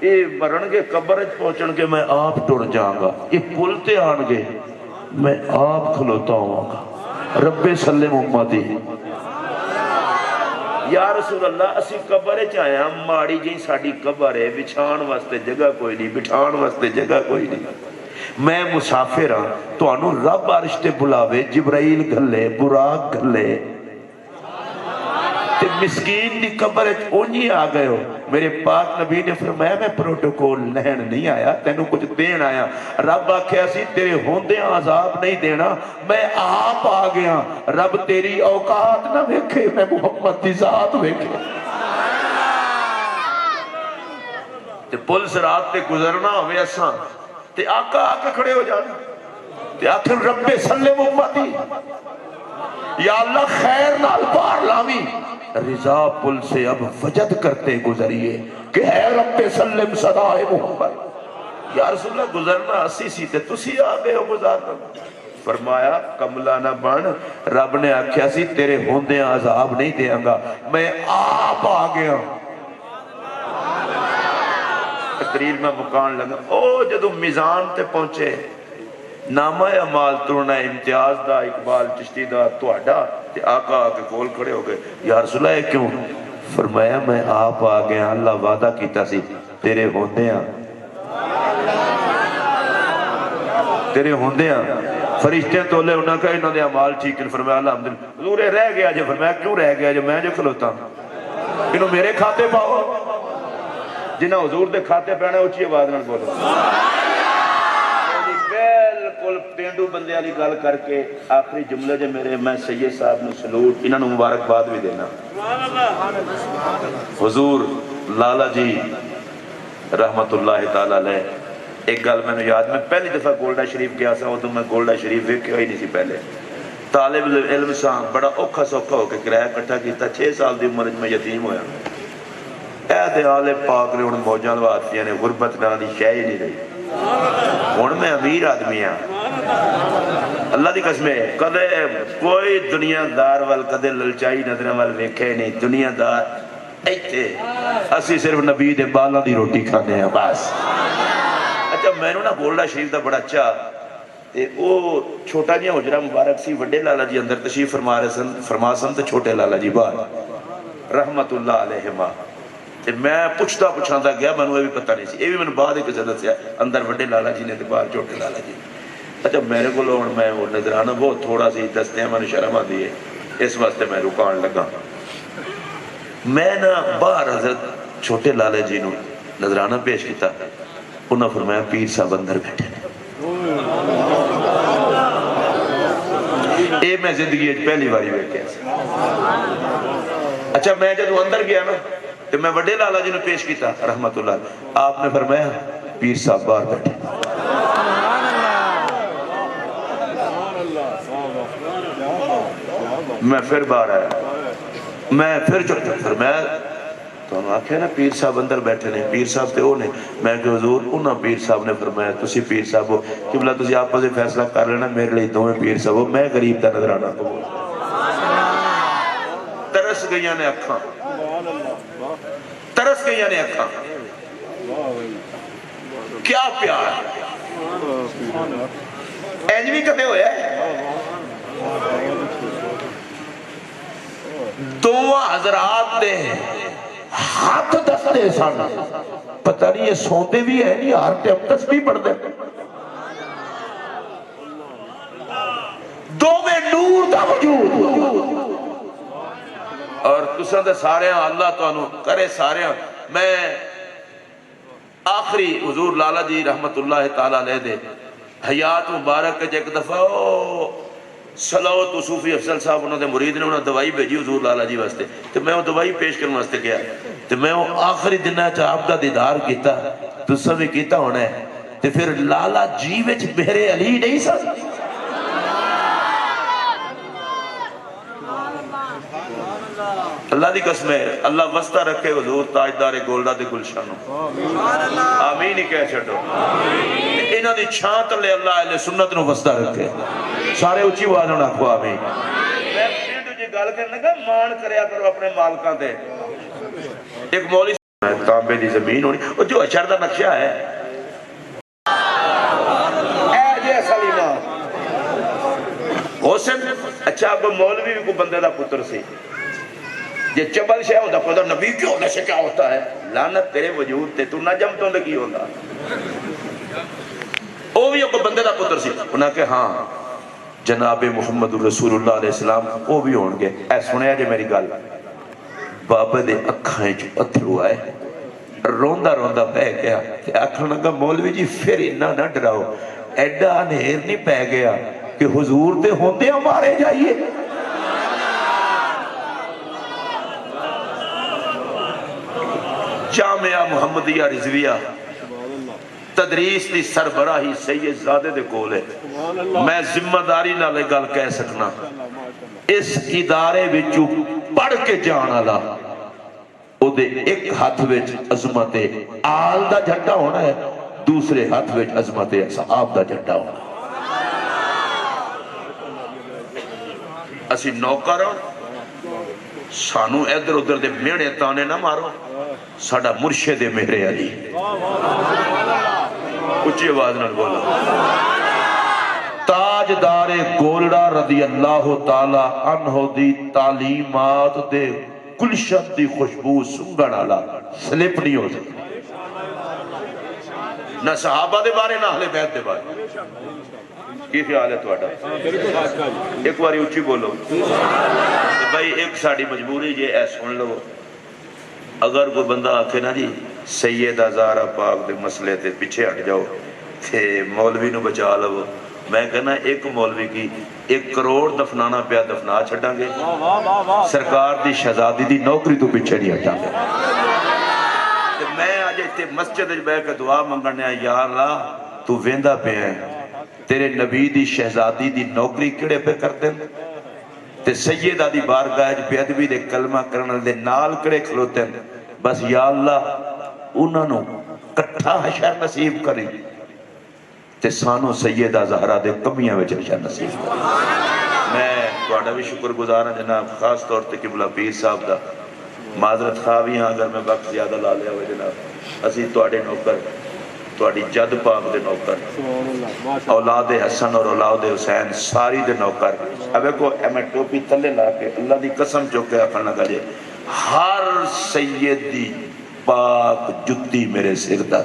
اے مرن کے قبر پہنچن کے میں آپ ٹر جاؤں گا، یہ پلتے آن گے میں آپ کھلوتا ہوں گا، رب سلم امتی۔ یا رسول اللہ اسی قبر چاہے ہم ماڑی جی ساڑی قبر ہے، بچھان واسطے جگہ کوئی نہیں، بٹھان واسطے جگہ کوئی نہیں، میں مسافر ہاں، تو انہوں رب عرش تے بلاوے، جبرائیل گھلے، براق گھلے، تے مسکین دی قبر اونجی آ گئے ہو۔ میرے پاک نبی نے فرمایا میں پروٹوکول لہن نہیں آیا، تینوں کچھ دین آیا۔ رب آکھیا سی تیرے ہوندے عذاب نہیں دینا، میں آپ آ گیا۔ رب تیری اوقات نہ ویکھے، میں محمد دی ذات ویکھے۔ تے پل صراط تے گزرنا ہوئے اساں تے آقا آکے کھڑے ہو جانا تے آخر رب سلم امتی، یا اللہ خیر نال پار لاوی، رضا پل سے اب وجد کرتے گزریے کہ ہے رب سلم صدائے محمد۔ یا رسول اللہ گزرنا اسی سی تے تسی آگئے ہو گزارنا۔ فرمایا کملہ نہ بن، رب نے آکھیا سی تیرے ہوندے عذاب نہیں دیاں گا، میں آپ آ گیا۔ تقریر میں مکان لگا، او جدو میزان تے پہنچے نامہ اعمال توڑنا امتیاز دا اقبال چشتی دا تہاڈا تے آقا آ کے کول کھڑے ہو گئے یا رسول اللہ کیوں؟ فرمایا میں آپ آ گیا اللہ وعدہ کیتا سی تیرے ہوندے ہاں تیرے ہوندے ہاں فرشتے تولے انہاں کہا انہاں دے اعمال ٹھیک ہیں فرمایا الحمدللہ حضور رہ گیا جو فرمایا کیوں رہ گیا جو میں جو کھلوتا انہوں میرے کھاتے پاؤ جنہاں حضور دے کھاتے پہنے اچھی آواز نال بولو بالکل پینڈو بندے والی گل کر کے آخری جملے جو میرے میں سید صاحب نے سلوٹ انہوں نے مبارکباد بھی دینا حضور لالا جی رحمت اللہ تعالی علیہ ایک گل میں نے یاد میں پہلی دفعہ گولڈا شریف گیا سا تو میں گولڈا شریف ویکھیا ہی نہیں سی پہلے طالب علم سا بڑا اوکھا سوکھا ہو کے کرایہ اکٹھا کیتا 6 سال دی عمر میں یتیم ہویا اے تے آل پاک نے ہن موجاں لواتیاں نے غربت نال دی شے ہی نہیں رہی ہن میں امیر آدمی ہاں اللہ دی قسم ہے کدے کوئی دنیا دار وال کدے للچائی نظراں وال ویکھے نہیں دنیا دار ایتھے اسی صرف نبی دے بالاں دی روٹی کھانے ہیں بس اچھا میں نا گولڈا شریف دا بڑا اچھا تے او چھوٹا جہا حجرہ مبارک سی وڈے لالا جی اندر تشریف فرما سن تے چھوٹے لالا جی باہر رحمت اللہ علیہما تے میں پوچھتا پوچھاندا گیا مینوں یہ بھی پتہ نہیں سی یہ بھی مینوں بعد ایک دسیا اندر وڈے لالا جی نے تے باہر چھوٹے لالا جی اچھا میرے کو ہن میں وہ نظرانہ بہت تھوڑا سی دستے ہیں مینوں شرم آندی ہے اس واسطے میں رکان لگا میں نا باہر حضرت چھوٹے لالا جی نو نظرانہ پیش کیتا انہاں فرمایا پیر صاحب اندر بیٹھے اے میں زندگی پہلی باری بیٹھے اچھا میں جب اندر گیا نا تو میں وڈے لالا جی نے پیش کیتا رحمت اللہ آپ نے فرمایا پیر صاحب باہر بیٹھے میں پھر باہر آیا میں پھر فرمایا تو ہم آکھے نا پیر صاحب اندر بیٹھے نے پیر صاحب تے وہ نے میں کہ حضور انہاں پیر صاحب نے فرمایا تسی پیر صاحب ہو قبلہ تسی آپ سے فیصلہ کر لینا میرے لئے دوویں پیر صاحب ہو میں غریب دا نظرانہ کو ترس گئیاں نے اکھاں ترس گئیاں نے اکھاں کیا پیار اینجوی کبھی ہویا ہے دوواں حضرات دے ہاتھ دستے سن پتہ نہیں یہ سوندے بھی ہے نہیں ہر ٹائم تسبیح پڑھ دے دو میں نور دا وجود اور تساں دے سارے ہیں اللہ تو انہوں کرے سارے ہیں میں آخری حضور لالا جی رحمت اللہ تعالیٰ علیہ دے حیات مبارک کے ایک دفعہ صلوات و صوفی افضل صاحب انہوں نے مرید نے انہوں نے دوائی بھیجی حضور لالا جی واسطے تو میں وہ دوائی پیش کرنے واسطے گیا تو میں وہ آخری دنہ آپ دا دیدار کیتا تو سب بھی کیتا ہونا ہے تو پھر لالا جی وچ میرے علی نہیں سا اللہ دی قسم ہے اللہ وسطہ رکھے حضور تاجدار گولڈا دے گلشن آمین ہی کہہ چھٹو انہاں دی چھان تلے اللہ اہل سنت نو وسطہ رکھے سارے اچھی آواز نہ کھو آمین میں پینڈو جی گل کرنے کا مان کریا کرو اپنے مالکاں دے ایک مولی تانبے دی زمین ہونی اور جو اشار دا نقشہ ہے اے جے سلیمہ حسن اچھا کوئی مولوی بھی کوئی بندے دا پتر سی یہ چبل شے ہوتا پتہ نبی کیوں ہونے سے کیا ہوتا ہے لعنت تیرے وجود تے تو نہ جمتوں دے کی ہوتا او بھی کوئی بندے دا پتر سی انہاں کہ ہاں جناب محمد رسول اللہ علیہ السلام او بھی ہون گے اے سنیا جے میری گل بابا دے اکھائیں جو اتھرو آئے روندہ روندہ بہ گیا کہ اکھنا کا مولوی جی پھر انہاں نہ ڈراؤ ایڈا انہیر نہیں پہ گیا کہ حضور دے ہوندے ہمارے جائیے جامعہ محمدیہ رضویہ تدریس دی سربراہی سید زادے دے کول ہے میں ذمہ داری نہ لے گل کہہ سکنا اس ادارے وچوں پڑھ کے جانا لا او دے ایک ہاتھ وچ عظمت آل دا جھنڈا ہونا ہے دوسرے ہاتھ وچ عظمت اصحاب دا جھنڈا ہونا اسی نوکر سانو ادھر ادھر دے میڑے تانے نہ مارو ساڑا مرشد میرے علی اچھی آواز نہ بولا تاجدار گولڑا رضی اللہ تعالی عنہ دی تعلیمات دے گلشن دی خوشبو سنگن والا سلپ نہیں ہو سکتا، نہ صحابہ دے بارے نہ اہل بیت دے بارے۔ کی خیال ہے تھوڑا؟ ایک باری اچھی بولو بھائی، ایک ساڑی مجبوری جے اے سن لو، اگر کوئی بندہ آکھے نا جی سیدہ زہرا پاک دے مسئلے تے پیچھے ہٹ جاؤ تے مولوی نو بچا لو، میں کہنا ایک مولوی کی 1 کروڑ دفنانا پیا دفنا چھڑاں گے، سرکار دی شہزادی دی نوکری تو پیچھے نہیں ہٹاں گے۔ تے میں آج تے مسجد بہ کے دعا منگنے یا اللہ تو ویندا پہ ہے، تیرے نبی دی شہزادی دی نوکری کیڑے پہ کر دیں تے سیدہ دی بارگاہ بے ادبی دے کلمہ کرنے دے نال کڑے کھلوتے ہیں، بس یا اللہ انہوں نے کٹھا حشر نصیب کریں تے سانو سیدہ زہرا دے کمیاں وچ حشر نصیب کریں۔ میں تہاڈا بھی شکر گزار ہاں جناب، خاص طور تے قبلہ پیر صاحب دا معذرت خواہ بھی ہاں اگر میں وقت زیادہ لا لیا ہوئے جناب، اسی تہاڈے نوکر، تہاڈی جد پاک دے نوکر، اولاد حسن اور اولاد حسین ساری دے نوکر۔ اب کو میں ٹوپی تلے لا کے اللہ دی قسم چوکے آخر لگا جے ہر سید دی پاک جتی میرے سر دا،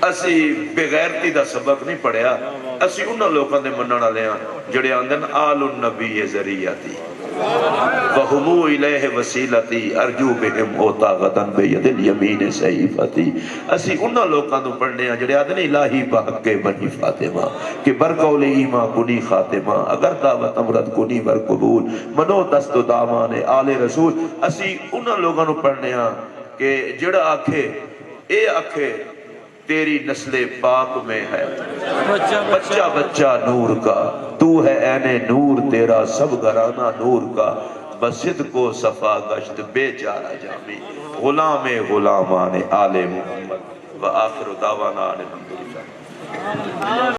اسی بغیرتی دا سبق نہیں پڑھیا، اسی انہاں لوکاں دے منن والے ہاں جڑے آندن آل النبی ذریعتی وَهُمُ إِلَيْهِ وَسِيلَتِي أَرْجُو بِهِمْ اوتا غدن بِيَدِ الْيَمِينِ سَيْفَتِي۔ اسی انہاں لوکاں تو پڑھنے ہیں جڑے آدھنے الہی بحق کے بنی فاطمہ کہ برقول ایمان کنی خاتمہ، اگر دعوت امرت کنی بر قبول منو دست و دامان آل رسول۔ اسی انہاں لوگاں تو پڑھنے ہیں کہ جڑا آکھے اے آکھے تیری نسل پاک میں ہے بچہ بچہ نور کا، تو ہے عین نور تیرا سب گھرانہ نور کا، بصدق و صفا گشت بے چارہ جامی غلام غلامان آل محمد۔ وآخر دعوانا الحمدللہ۔